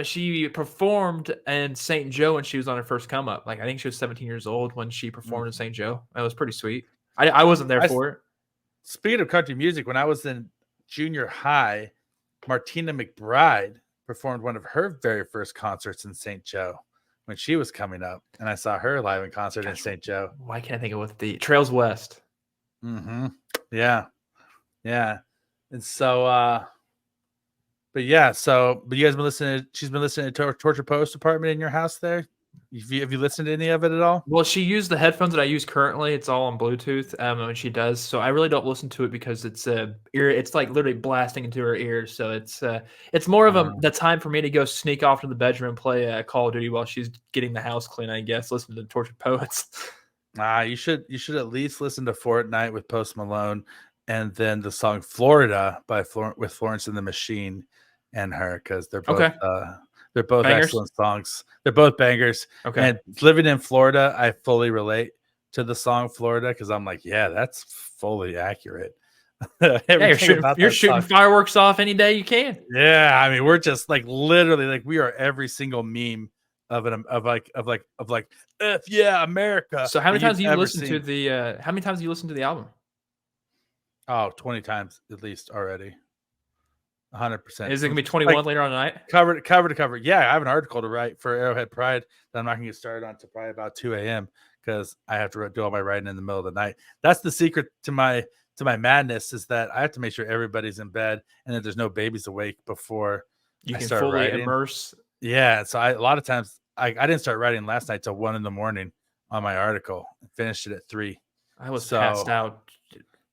She performed in St. Joe when she was on her first come up. I think she was 17 years old when she performed in St. Joe. That was pretty sweet. I wasn't there for it. Speaking of country music, when I was in junior high, Martina McBride performed one of her very first concerts in St. Joe when she was coming up, and I saw her live in concert in St. Joe. Why can't I think of what the Trails West? Mm-hmm. Yeah. And so, but you guys been listening. She's been listening to Torture Post Department in your house there. Have you listened to any of it at all? Well, she used the headphones that I use currently. It's all on Bluetooth, when she does. So I really don't listen to it because it's ear. It's like literally blasting into her ears. So it's more of the time for me to go sneak off to the bedroom and play Call of Duty while she's getting the house clean. I guess listen to Tortured Poets. You should at least listen to Fortnite with Post Malone, and then the song Florida by with Florence and the Machine and her, because they're both Okay. they're both Bangers? excellent songs. They're both bangers. Okay. And living in Florida, I fully relate to the song Florida, because I'm like, yeah, that's fully accurate. You're shooting fireworks off any day you can. Yeah, I mean, we're just like literally like we are every single meme of F yeah, America. So how many times do you listen to the how many times do you listen to the album? Oh, 20 times at least already. 100%. Is it gonna be 21 later on tonight? Cover to cover. Yeah, I have an article to write for Arrowhead Pride that I'm not gonna get started on until probably about 2 a.m. because I have to do all my writing in the middle of the night. That's the secret to my madness, is that I have to make sure everybody's in bed and that there's no babies awake before you I can start fully writing. immerse. Yeah, so a lot of times I didn't start writing last night till 1 a.m. on my article. Finished it at 3. I was passed out.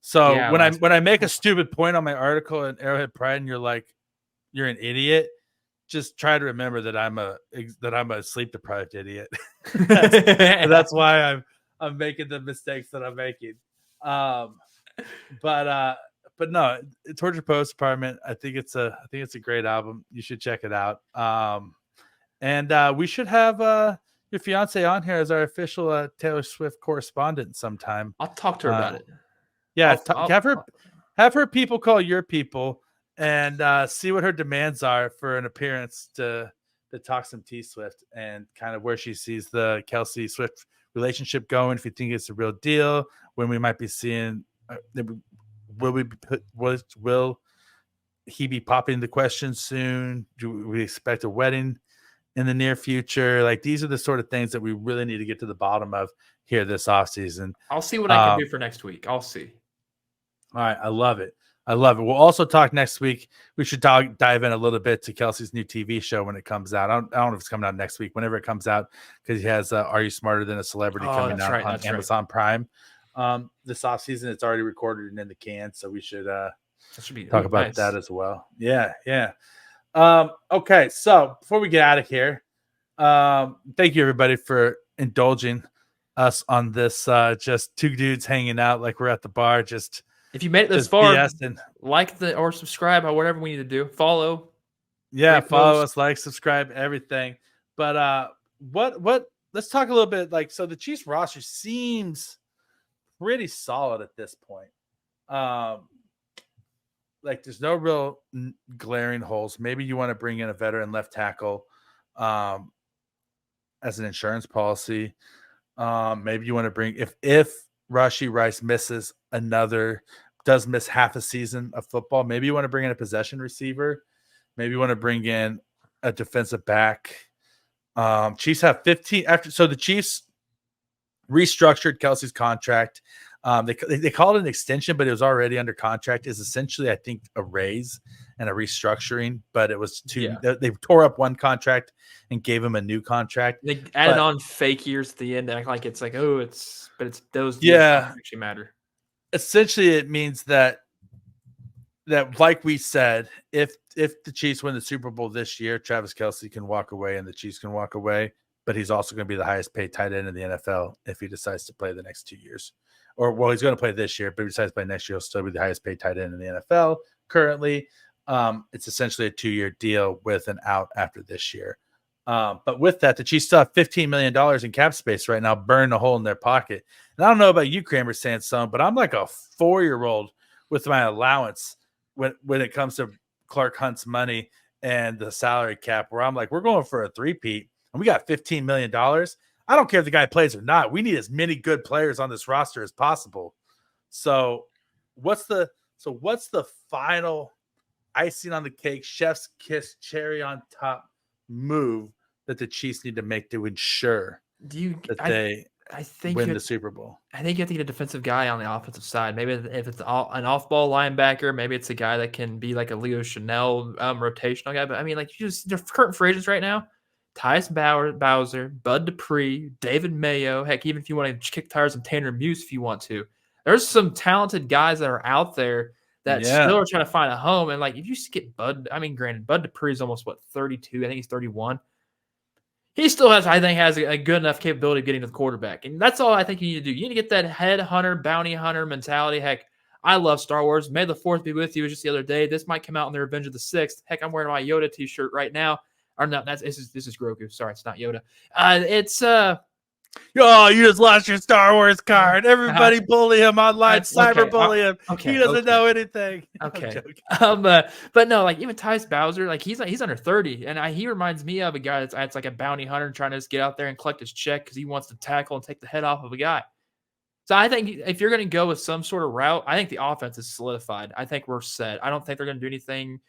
So yeah, when I make a stupid point on my article in Arrowhead Pride and you're like, you're an idiot, just try to remember that I'm a sleep deprived idiot. that's why I'm making the mistakes that I'm making. But no, Torture Post Apartment, I think it's a great album. You should check it out. And we should have your fiance on here as our official Taylor Swift correspondent sometime. I'll talk to her about it. Yeah, have her people call your people and see what her demands are for an appearance to talk some T-Swift and kind of where she sees the Kelce Swift relationship going. If you think it's a real deal, when we might be seeing, will he be popping the question soon? Do we expect a wedding in the near future? Like, these are the sort of things that we really need to get to the bottom of here this offseason. I'll see what I can do for next week. I'll see. All right. I love it. We'll also talk next week. We should dive in a little bit to Kelce's new TV show when it comes out. I don't know if it's coming out next week, whenever it comes out, because he has Are You Smarter Than a Celebrity coming out on Amazon Prime. This offseason, it's already recorded and in the can, so we should talk about that as well. Yeah. Okay, so before we get out of here, thank you everybody for indulging us on this just two dudes hanging out like we're at the bar. Just if you made it this far, like or subscribe or whatever we need to do. Follow. Yeah, follow us, like, subscribe, everything. But what let's talk a little bit, like, so the Chiefs roster seems pretty solid at this point. Like, there's no real glaring holes. Maybe you want to bring in a veteran left tackle as an insurance policy. Maybe you want to bring, if Rashee Rice does miss half a season of football, maybe you want to bring in a possession receiver. Maybe you want to bring in a defensive back. Chiefs have 15 after. So the Chiefs restructured Kelce's contract. They called it an extension, but it was already under contract. Is essentially, I think, a raise and a restructuring, but it was two. Yeah. They tore up one contract and gave him a new contract. They added on fake years at the end, act like it's like, but it's those years actually matter. Essentially, it means that like we said, if the Chiefs win the Super Bowl this year, Travis Kelce can walk away and the Chiefs can walk away, but he's also going to be the highest paid tight end in the NFL if he decides to play the next 2 years. Or, well, he's going to play this year, but if he decides to play next year, he'll still be the highest paid tight end in the NFL currently. It's essentially a 2-year deal with an out after this year. But with that, the Chiefs still have $15 million in cap space right now, burning a hole in their pocket. And I don't know about you, Kramer Sansone, but I'm like a 4-year-old with my allowance when it comes to Clark Hunt's money and the salary cap, where I'm like, we're going for a three-peat, and we got $15 million. I don't care if the guy plays or not. We need as many good players on this roster as possible. So what's the final icing on the cake, chef's kiss, cherry on top move that the Chiefs need to make to ensure that they win the Super Bowl? I think you have to get a defensive guy on the offensive side. Maybe if it's an off-ball linebacker, maybe it's a guy that can be like a Leo Chanel rotational guy. But I mean, like, their current free agents right now, Tyus Bowser, Bud Dupree, David Mayo. Heck, even if you want to kick tires on Tanner Muse if you want to. There's some talented guys that are out there that still Yeah. are trying to find a home. And like, if you skip Bud, I mean, granted, Bud Dupree is almost 32. I think he's 31. He still has, I think, has a good enough capability of getting to the quarterback. And that's all I think you need to do. You need to get that head hunter, bounty hunter mentality. Heck, I love Star Wars. May the 4th be with you. It was just the other day. This might come out in the Revenge of the 6th. Heck, I'm wearing my Yoda t-shirt right now. Or no, this is Grogu. Sorry, it's not Yoda. It's Oh, you just lost your Star Wars card. Everybody bully him online, cyberbully him. Okay, he doesn't know anything. Okay. But no, like even Tyus Bowser, like he's under 30, and he reminds me of a guy that's like a bounty hunter trying to just get out there and collect his check because he wants to tackle and take the head off of a guy. So I think if you're going to go with some sort of route, I think the offense is solidified. I think we're set. I don't think they're going to do anything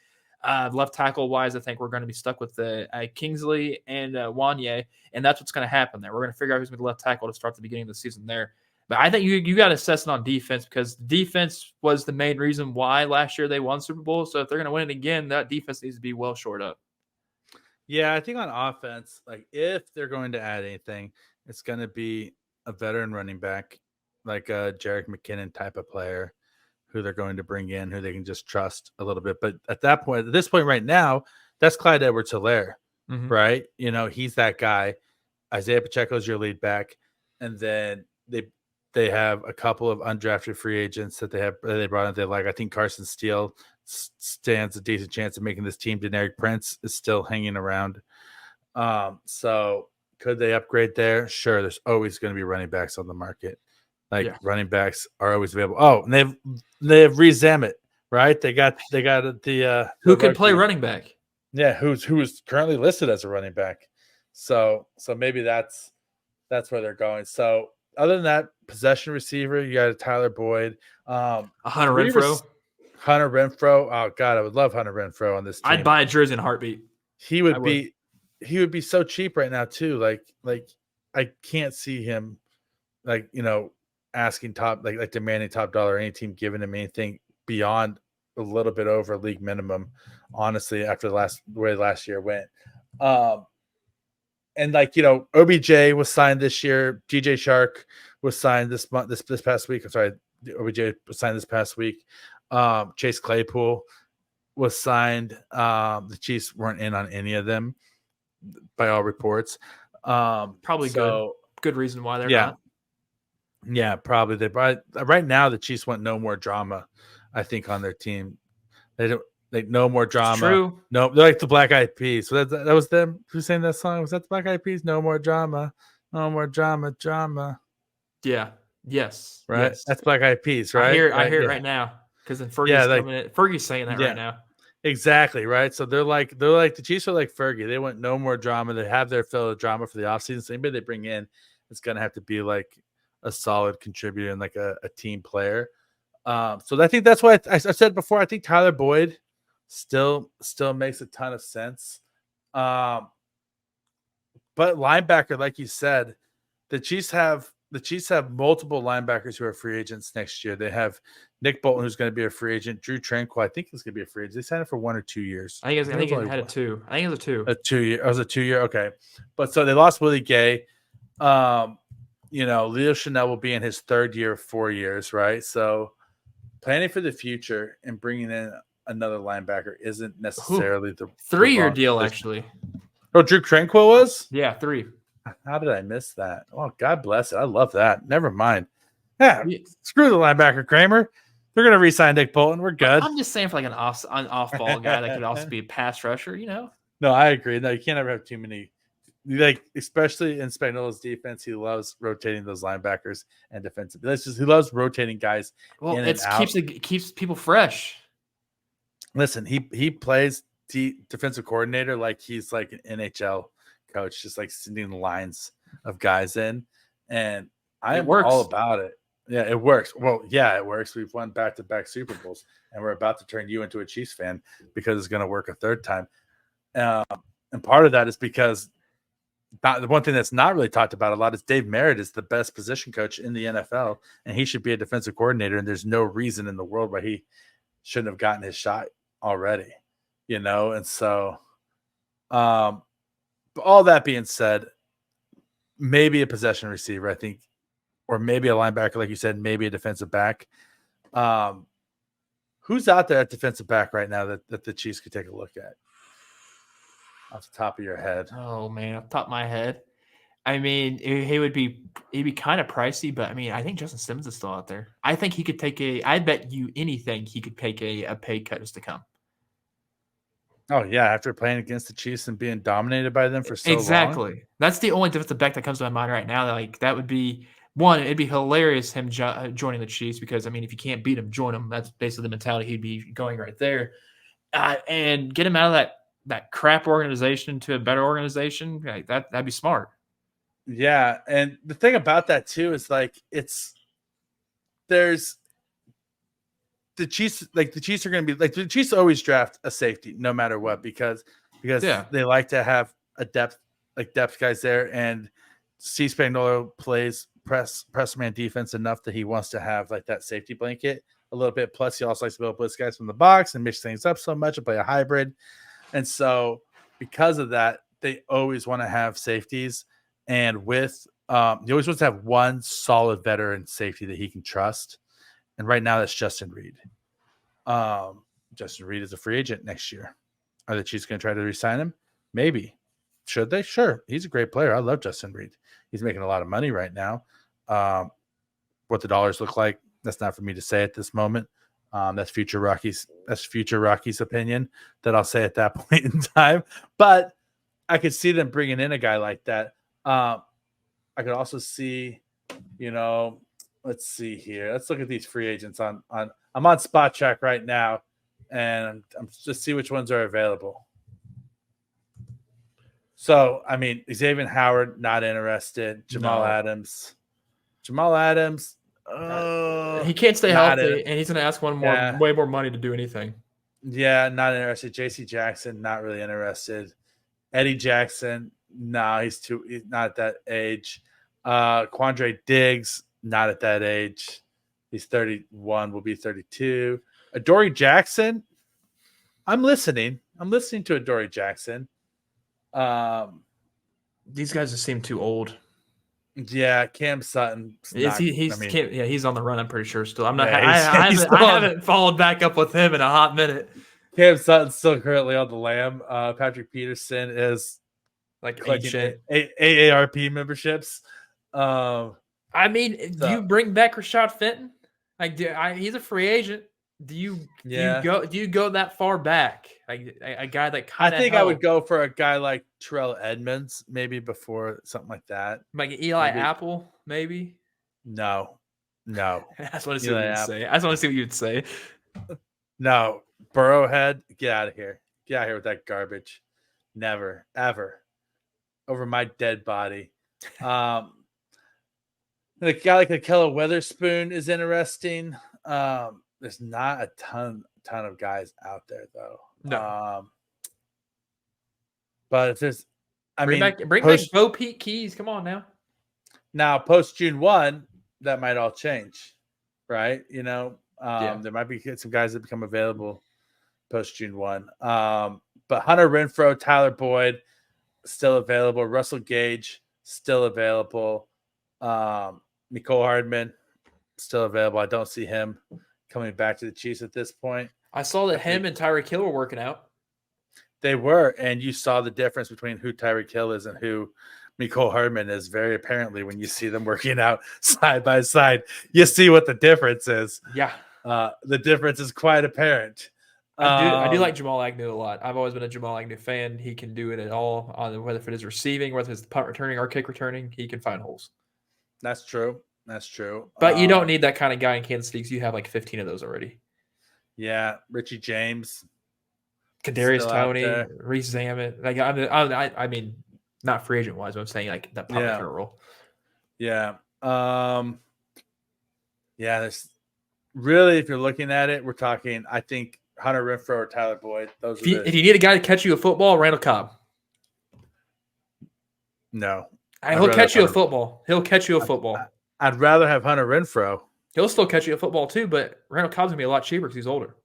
left tackle wise. I think we're going to be stuck with the Kingsley and Wanye, and that's what's going to happen there. We're going to figure out who's going to left tackle to start the beginning of the season there. But I think you got to assess it on defense because defense was the main reason why last year they won Super Bowl. So if they're going to win it again, that defense needs to be well shored up. Yeah, I think on offense, like if they're going to add anything, it's going to be a veteran running back, like a Jerick McKinnon type of player who they're going to bring in, who they can just trust a little bit. But at this point right now, that's Clyde Edwards-Helaire, right? You know, he's that guy. Isaiah Pacheco's your lead back. And then they have a couple of undrafted free agents that they brought in. They like, I think Carson Steele stands a decent chance of making this team. Deneric Prince is still hanging around. So could they upgrade there? Sure. There's always going to be running backs on the market. Running backs are always available. Oh, and they have Reese Zammit, right? They got the who could play running back. Yeah, who is currently listed as a running back. So maybe that's where they're going. So other than that, possession receiver, you got a Tyler Boyd, Hunter Renfrow. Oh God, I would love Hunter Renfrow on this team. I'd buy a jersey in a heartbeat. He would be so cheap right now too. Like I can't see him asking demanding top dollar, any team giving him anything beyond a little bit over league minimum, honestly, after the way last year went. And OBJ was signed this year. DJ Shark was signed this past week. I'm sorry, OBJ was signed this past week. Chase Claypool was signed. The Chiefs weren't in on any of them by all reports. Probably good reason why they're not. Yeah, probably. Right now the Chiefs want no more drama, I think, on their team. They don't no more drama. It's true. No, they're like the Black Eyed Peas. So that was them who sang that song. Was that the Black Eyed Peas? No more drama. No more drama. Yeah. Yes. Right. Yes. That's Black Eyed Peas, right? I hear it right now. Because then Fergie's saying that right now. Exactly, right? So they're like the Chiefs are like Fergie. They want no more drama. They have their fill of drama for the offseason. So anybody they bring in is gonna have to be like a solid contributor and like a team player. So I think that's why I said before, I think Tyler Boyd still makes a ton of sense. But linebacker, like you said, the Chiefs have multiple linebackers who are free agents next year. They have Nick Bolton, who's going to be a free agent. Drew Tranquil, I think he's going to be a free agent. They signed him for 1 or 2 years. I think he had a 2. I think it was a 2. A 2 year. It was a 2 year. Okay. But so they lost Willie Gay. Leo Chanel will be in his 3rd year of 4 years, right? So planning for the future and bringing in another linebacker isn't necessarily the 3-year deal, actually. Oh, Drew Tranquil was? Yeah, 3. How did I miss that? Oh, God bless it. I love that. Never mind. Yeah, screw the linebacker, Kramer. They're going to re-sign Nick Bolton. We're good. I'm just saying for like an off-ball guy that could also be a pass rusher, No, I agree. No, you can't ever have too many. Especially in Spagnuolo's defense, he loves rotating those linebackers and defensive. He loves rotating guys. Well, it keeps people fresh. Listen, he plays defensive coordinator like he's like an NHL coach, just like sending lines of guys in, and I'm all about it. Yeah, it works. Well, yeah, it works. We've won back-to-back Super Bowls, and we're about to turn you into a Chiefs fan because it's going to work a 3rd time. And part of that is because the one thing that's not really talked about a lot is Dave Merritt is the best position coach in the NFL, and he should be a defensive coordinator. And there's no reason in the world why he shouldn't have gotten his shot already, And so, but all that being said, maybe a possession receiver, I think, or maybe a linebacker, like you said, maybe a defensive back. Who's out there at defensive back right now that the Chiefs could take a look at off the top of your head? Oh man, off the top of my head. I mean, he'd be kind of pricey, but I mean, I think Justin Simmons is still out there. I think he could take I bet you anything he could take a pay cut just to come. Oh yeah, after playing against the Chiefs and being dominated by them for so long. Exactly. That's the only defensive back that comes to my mind right now. Like that would be one. It'd be hilarious him joining the Chiefs because I mean, if you can't beat him, join him. That's basically the mentality he'd be going right there, and get him out of that crap organization to a better organization. Like that'd be smart. Yeah, and the thing about that too is like there's the Chiefs are going to be like the Chiefs always draft a safety no matter what because they like to have a depth guys there, and C. Spagnuolo plays press man defense enough that he wants to have like that safety blanket a little bit. Plus, he also likes to be able to blitz guys from the box and mix things up so much and play a hybrid. And so because of that, they always want to have safeties, and with he always wants to have one solid veteran safety that he can trust. And right now, that's Justin Reed. Justin Reed is a free agent next year. Are the Chiefs going to try to re-sign him? Maybe. Should they? Sure. He's a great player. I love Justin Reed. He's making a lot of money right now. What the dollars look like, that's not for me to say at this moment. That's future Rocky's opinion that I'll say at that point in time. But I could see them bringing in a guy like that. I could also see, let's see here. Let's look at these free agents I'm on Spot Track right now, and I'm just see which ones are available. So, I mean, Xavier Howard, not interested. Jamal Adams. He can't stay healthy, and he's going to ask way more money to do anything. Yeah, not interested. J.C. Jackson, not really interested. Eddie Jackson, no, he's not at that age. Quandre Diggs, not at that age. He's 31, will be 32. Adoree Jackson, I'm listening. I'm listening to Adoree Jackson. These guys just seem too old. Yeah, Cam Sutton. He's on the run. I'm pretty sure still. I haven't followed back up with him in a hot minute. Cam Sutton's still currently on the lam. Patrick Peterson is like ancient AARP memberships. Do you bring back Rashad Fenton? Like, he's a free agent. Do you go that far back? Like a guy that kind of. I think I would go for a guy like Terrell Edmonds, maybe before something like that. Like Eli Apple, maybe. No. I just want to see what you'd say. I just want to see what you'd say. No, Burrowhead, get out of here. Get out of here with that garbage. Never, ever, over my dead body. The guy like Akella Weatherspoon is interesting. There's not a ton of guys out there though. No. But if there's, bring back Bo Pete Keys. Come on now. Now post June 1, that might all change, right? There might be some guys that become available post June 1. But Hunter Renfrow, Tyler Boyd, still available. Russell Gage, still available. Mecole Hardman, still available. I don't see him coming back to the Chiefs at this point. I saw that him and Tyreek Hill were working out. They were, and you saw the difference between who Tyreek Hill is and who Mecole Hardman is very apparently when you see them working out side by side. You see what the difference is. Yeah. The difference is quite apparent. I do like Jamal Agnew a lot. I've always been a Jamal Agnew fan. He can do it at all, whether it is receiving, whether it's punt returning or kick returning. He can find holes. That's true. But you don't need that kind of guy in Kansas City because you have like 15 of those already. Yeah, Richie James, Kadarius Toney, Reese Zammit. Like I mean, not free agent wise, but I'm saying like that punt returner role. Yeah. There's really, if you're looking at it, we're talking. I think Hunter Renfrow or Tyler Boyd. If you need a guy to catch you a football, Randall Cobb. No. He'll catch you a football. I'd rather have Hunter Renfrow. He'll still catch you a football too, but Randall Cobb's going to be a lot cheaper because he's older.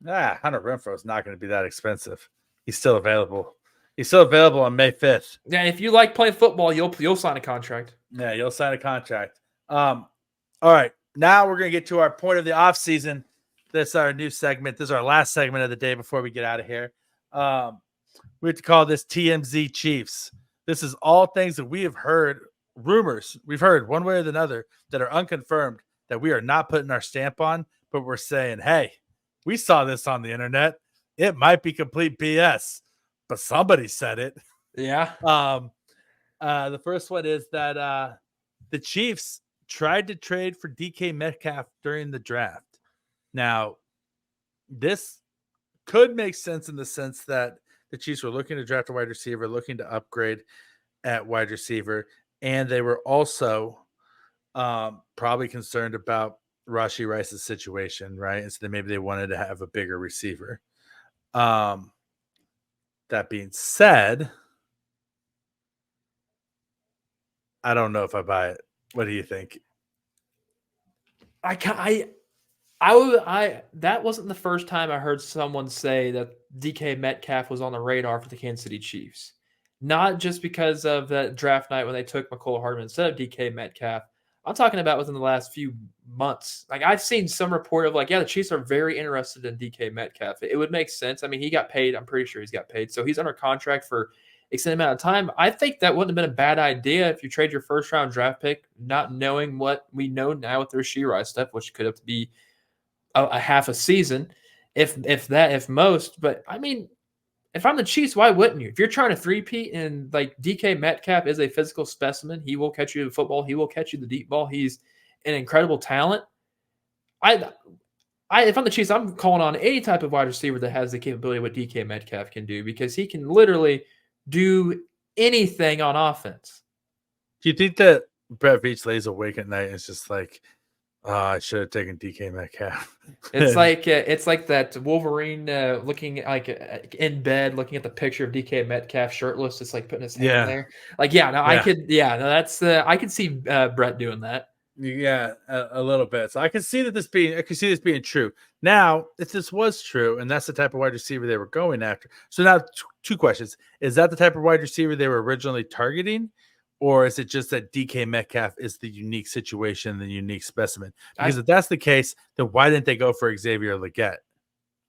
Hunter Renfrow is not going to be that expensive. He's still available. He's still available on May 5th. Yeah, if you like playing football, you'll sign a contract. Yeah, you'll sign a contract. All right. Now we're going to get to our point of the offseason. This is our new segment. This is our last segment of the day before we get out of here. We have to call this TMZ Chiefs. This is all things that we have heard, rumors we've heard one way or another that are unconfirmed that we are not putting our stamp on, but we're saying, hey, we saw this on the internet. It might be complete BS, but somebody said it. Yeah. The first one is that the Chiefs tried to trade for DK Metcalf during the draft. Now, this could make sense in the sense that the Chiefs were looking to draft a wide receiver, looking to upgrade at wide receiver, and they were also probably concerned about Rashee Rice's situation, right? And so then maybe they wanted to have a bigger receiver. That being said, I don't know if I buy it. What do you think? That wasn't the first time I heard someone say that DK Metcalf was on the radar for the Kansas City Chiefs. Not just because of that draft night when they took McCole Hardman instead of DK Metcalf. I'm talking about within the last few months. Like, I've seen some report of the Chiefs are very interested in DK Metcalf. It would make sense. I mean, he got paid. I'm pretty sure he's got paid. So he's under contract for extended amount of time. I think that wouldn't have been a bad idea if you trade your first round draft pick, not knowing what we know now with the Rashee Rice stuff, which could have to be a half a season, if most. But I mean, if I'm the Chiefs, why wouldn't you? If you're trying to three-peat and DK Metcalf is a physical specimen, he will catch you the football, he will catch you the deep ball. He's an incredible talent. If I'm the Chiefs, I'm calling on any type of wide receiver that has the capability of what DK Metcalf can do, because he can literally do anything on offense. Do you think that Brett Veach lays awake at night and it's just like, I should have taken DK Metcalf? It's like that Wolverine looking in bed, looking at the picture of DK Metcalf shirtless, just putting his hand there. I could see Brett doing that. Yeah, a little bit. So I can see this being true. Now, if this was true, and that's the type of wide receiver they were going after. So now, two questions: is that the type of wide receiver they were originally targeting, or is it just that DK Metcalf is the unique situation, the unique specimen? Because if that's the case, then why didn't they go for Xavier Legette?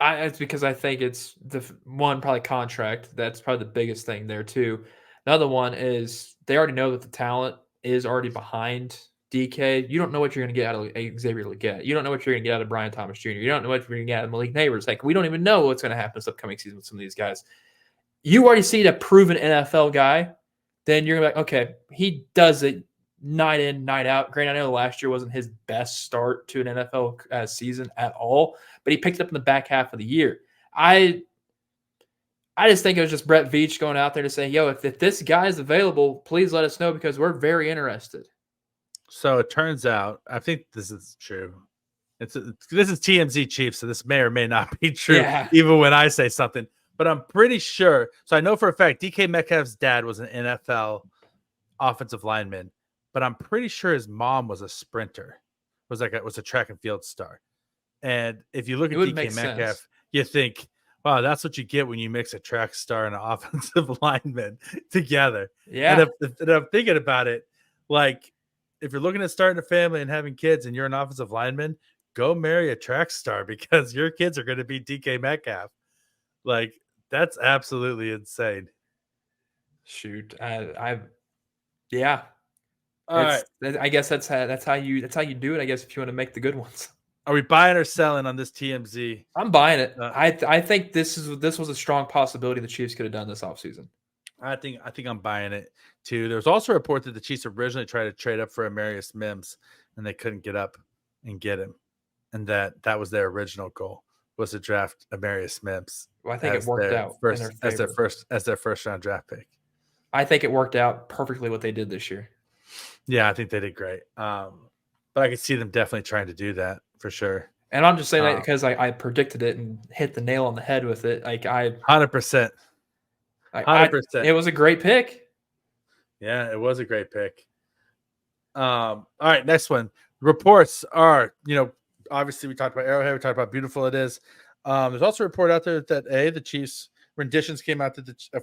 It's because I think it's probably contract. That's probably the biggest thing there too. Another one is they already know that the talent is already behind DK. You don't know what you're going to get out of Xavier Legette. You don't know what you're going to get out of Brian Thomas Jr. You don't know what you're going to get out of Malik Neighbors. We don't even know what's going to happen this upcoming season with some of these guys. You already see a proven NFL guy, then you're going to be like, okay, he does it night in, night out. Granted, I know last year wasn't his best start to an NFL season at all, but he picked it up in the back half of the year. I just think it was just Brett Veach going out there to say, yo, if this guy is available, please let us know because we're very interested. So it turns out, I think this is true. This is TMZ Chiefs, so this may or may not be true, even when I say something. But I'm pretty sure. So I know for a fact DK Metcalf's dad was an NFL offensive lineman, but I'm pretty sure his mom was a sprinter. Was a track and field star. And if you look at DK Metcalf, you think, wow, that's what you get when you mix a track star and an offensive lineman together. Yeah. And I'm thinking about it, if you're looking at starting a family and having kids and you're an offensive lineman, go marry a track star because your kids are going to be DK Metcalf. That's absolutely insane. Shoot. Yeah. All right. I guess that's how you do it, I guess, if you want to make the good ones. Are we buying or selling on this TMZ? I'm buying it. I think this was a strong possibility the Chiefs could have done this offseason. I think I'm buying it too. There was also a report that the Chiefs originally tried to trade up for Amarius Mims and they couldn't get up and get him. And that was their original goal, was to draft Amarius Mims. Well, I think it worked out as their first round draft pick. I think it worked out perfectly what they did this year. Yeah, I think they did great. But I could see them definitely trying to do that for sure. And I'm just saying that because I predicted it and hit the nail on the head with it. 100%. 100%. It was a great pick. Yeah, it was a great pick. All right, next one. Reports are, obviously we talked about Arrowhead. We talked about how beautiful it is. There's also a report out there that the Chiefs renditions came out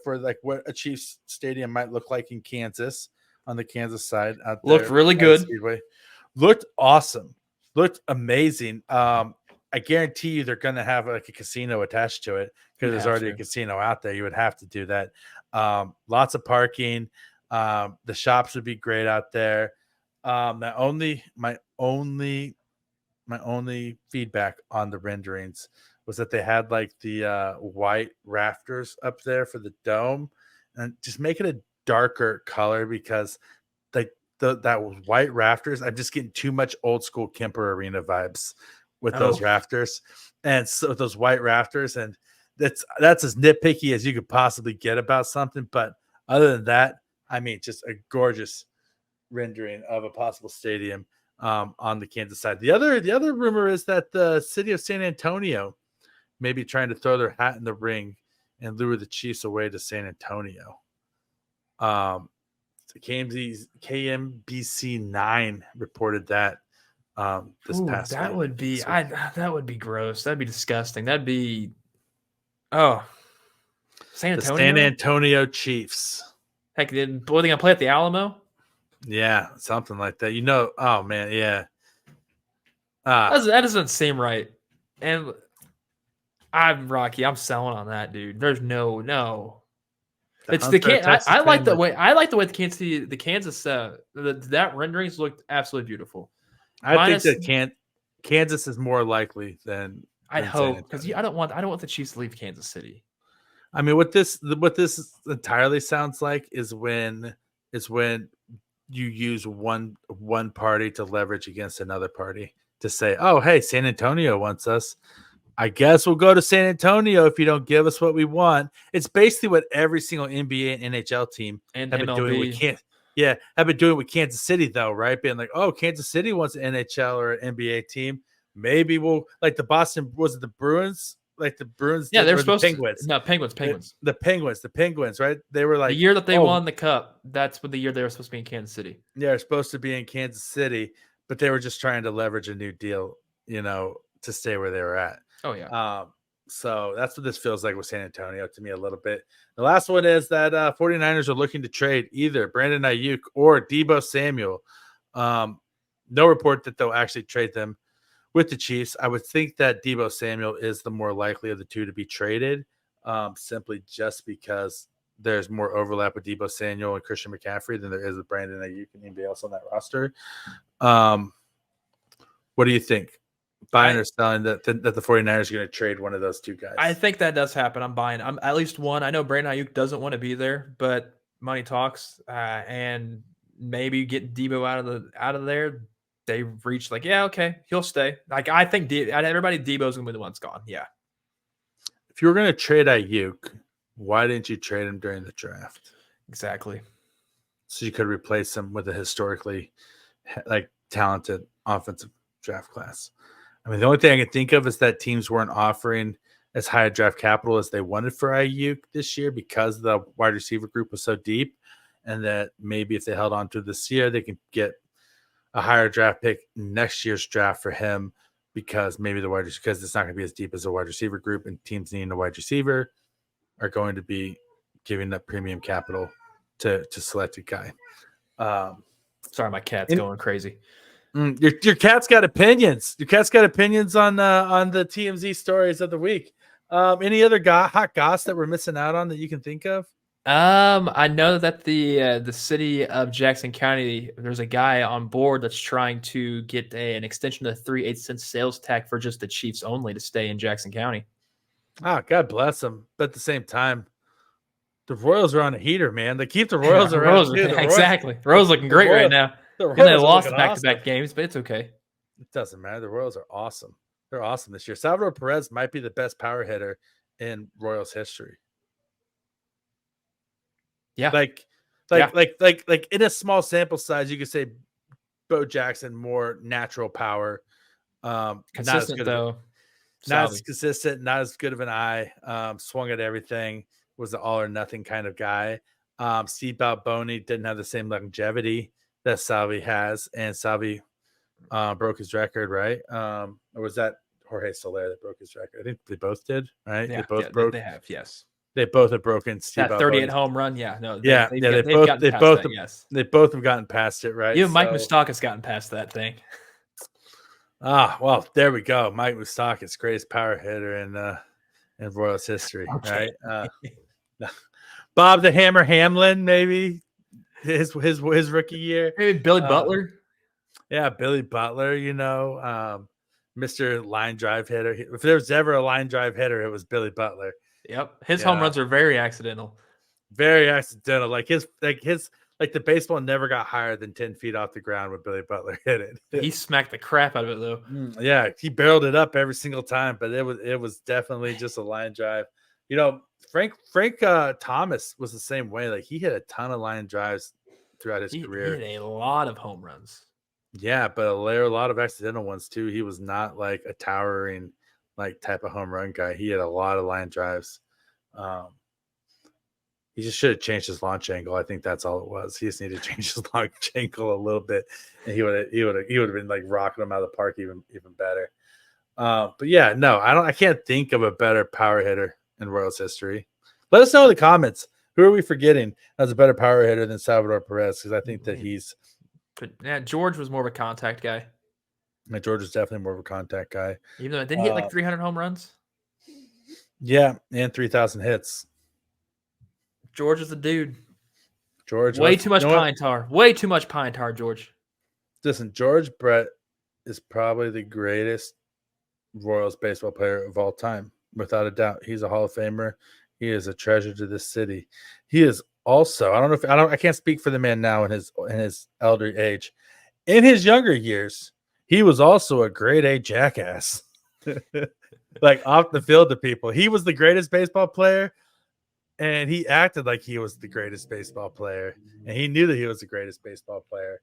for like what a Chiefs stadium might look like in Kansas, on the Kansas side out there. Looked really by the good. Speedway. Looked awesome. Looked amazing. I guarantee you they're going to have like a casino attached to it because there's already a casino out there. You would have to do that. Lots of parking. The shops would be great out there. My only feedback on the renderings was that they had like the white rafters up there for the dome, and just make it a darker color because like that white rafters, I'm just getting too much old school Kemper Arena vibes with those rafters, and so those white rafters, and that's as nitpicky as you could possibly get about something. But other than that, I mean, just a gorgeous rendering of a possible stadium on the Kansas side. The other rumor is that the city of San Antonio may be trying to throw their hat in the ring and lure the Chiefs away to San Antonio. KMBC 9 reported that this past that week. would be that would be gross. That'd be disgusting. That'd be San Antonio. The San Antonio Chiefs. Heck, what are they gonna play at the Alamo? Yeah, something like that. Oh man, yeah. That doesn't seem right. And I'm Rocky. I'm selling on that, dude. There's no. It's the I like the way the Kansas that renderings looked absolutely beautiful. I think that Kansas is more likely than I'd hope, because I don't want the Chiefs to leave Kansas City. I mean, what this entirely sounds like is when you use one party to leverage against another party to say, oh, hey, San Antonio wants us. I guess we'll go to San Antonio if you don't give us what we want. It's basically what every single NBA and NHL team and have been MLB. doing with have been doing with Kansas City, though, right? Being like, oh, Kansas City wants an NHL or an NBA team. Maybe we'll, like the Boston, was it the Bruins? Like the Bruins, yeah, they're supposed the Penguins. To. No, Penguins. The Penguins, right? They were like the year that they won the cup. That's what the year they were supposed to be in Kansas City. Yeah, they're supposed to be in Kansas City, but they were just trying to leverage a new deal, to stay where they were at. Oh yeah. So that's what this feels like with San Antonio to me a little bit. The last one is that 49ers are looking to trade either Brandon Ayuk or Deebo Samuel. No report that they'll actually trade them with the Chiefs. I would think that Deebo Samuel is the more likely of the two to be traded, simply just because there's more overlap with Deebo Samuel and Christian McCaffrey than there is with Brandon Ayuk and anybody else on that roster. What do you think? Buying or selling that the 49ers are going to trade one of those two guys? I think that does happen. I'm buying. I'm at least one. I know Brandon Ayuk doesn't want to be there, but money talks, and maybe get Deebo out of there. They reached like, yeah, okay, he'll stay. Like I think everybody Deebo's gonna be the one that's gone. Yeah. If you were going to trade Ayuk, why didn't you trade him during the draft? Exactly. So you could replace him with a historically talented offensive draft class. I mean, the only thing I can think of is that teams weren't offering as high a draft capital as they wanted for Ayuk this year because the wide receiver group was so deep, and that maybe if they held on to this year, they can get a higher draft pick next year's draft for him because maybe because it's not going to be as deep as a wide receiver group, and teams needing a wide receiver are going to be giving up premium capital to select a guy. Sorry, my cat's going crazy. Your cat's got opinions. Your cat's got opinions on the TMZ stories of the week. Any other hot goss that we're missing out on that you can think of? I know that the city of Jackson County, there's a guy on board that's trying to get an extension of the 3/8 cent sales tax for just the Chiefs only to stay in Jackson County. Oh, God bless them. But at the same time, the Royals are on a heater, man. They keep the Royals around too. Exactly. Royals looking great right now. And they lost back-to-back games, but it's okay. It doesn't matter. The Royals are awesome. They're awesome this year. Salvador Perez might be the best power hitter in Royals history. Yeah. Like in a small sample size, you could say Bo Jackson more natural power. Consistent though. Not as consistent, not as good of an eye. Swung at everything. Was an all or nothing kind of guy. Steve Balboni didn't have the same longevity that Salvi has, and Salvi broke his record, right? Or was that Jorge Soler that broke his record? I think they both did, right? Yeah, they both broke. They have, yes. They both have broken Steve That 38 Balboa's. home run. Yeah, no, Yeah, they've they gotten both past that. Yes, they both have gotten past it, right? even Mike So, Moustakas gotten past that thing. well, there we go. Mike Moustakas, greatest power hitter in Royals history, Okay. right? Bob the Hammer Hamlin, maybe his rookie year. Maybe Billy Butler. Yeah, Billy Butler, Mr. Line Drive hitter. If there was ever a line drive hitter, it was Billy Butler. Yep, his home runs are very accidental. Very accidental. Like the baseball never got higher than 10 feet off the ground when Billy Butler hit it. He smacked the crap out of it though. Yeah, he barreled it up every single time, but it was definitely just a line drive. Frank Thomas was the same way. Like he hit a ton of line drives throughout his career. He hit a lot of home runs. Yeah, but there are a lot of accidental ones too. He was not like a towering like type of home run guy. He had a lot of line drives. He just should have changed his launch angle. I think that's all it was. He just needed to change his launch angle a little bit, and he would have been like rocking them out of the park even better. But yeah, no, I can't think of a better power hitter in Royals history. Let us know in the comments. Who are we forgetting as a better power hitter than Salvador Perez? Because I think that George was more of a contact guy. George was definitely more of a contact guy. Even though didn't he hit like 300 home runs? Yeah, and 3,000 hits. George is the dude. George, way too much pine tar. Way too much pine tar, George. Listen, George Brett is probably the greatest Royals baseball player of all time, without a doubt. He's a Hall of Famer. He is a treasure to this city. He is also, I can't speak for the man now in his elder age. In his younger years, he was also a grade A jackass. Like off the field to people. He was the greatest baseball player, and he acted like he was the greatest baseball player, and he knew that he was the greatest baseball player.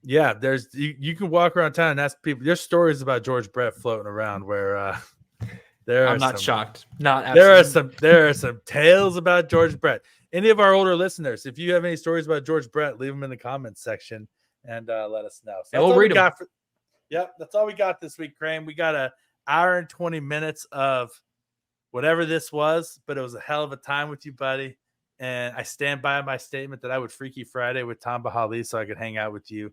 Yeah, you can walk around town and ask people. There's stories about George Brett floating around where I'm not shocked. There are some tales about George Brett. Any of our older listeners, if you have any stories about George Brett, leave them in the comments section and let us know. So and we'll read them. Yep, that's all we got this week, Krame. We got an hour and 20 minutes of whatever this was, but it was a hell of a time with you, buddy. And I stand by my statement that I would Freaky Friday with Tom Bahali so I could hang out with you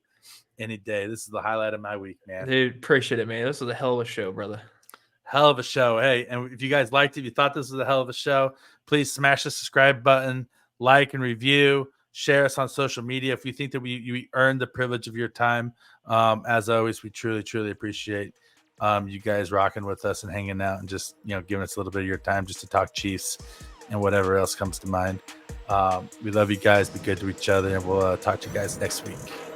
any day. This is the highlight of my week, man. Dude, appreciate it, man. This was a hell of a show, brother. Hell of a show. Hey, and if you guys liked it, if you thought this was a hell of a show, please smash the subscribe button, like and review, share us on social media. If you think that we earned the privilege of your time, as always, we truly, truly appreciate you guys rocking with us and hanging out and just, giving us a little bit of your time just to talk Chiefs and whatever else comes to mind. We love you guys. Be good to each other, and we'll talk to you guys next week.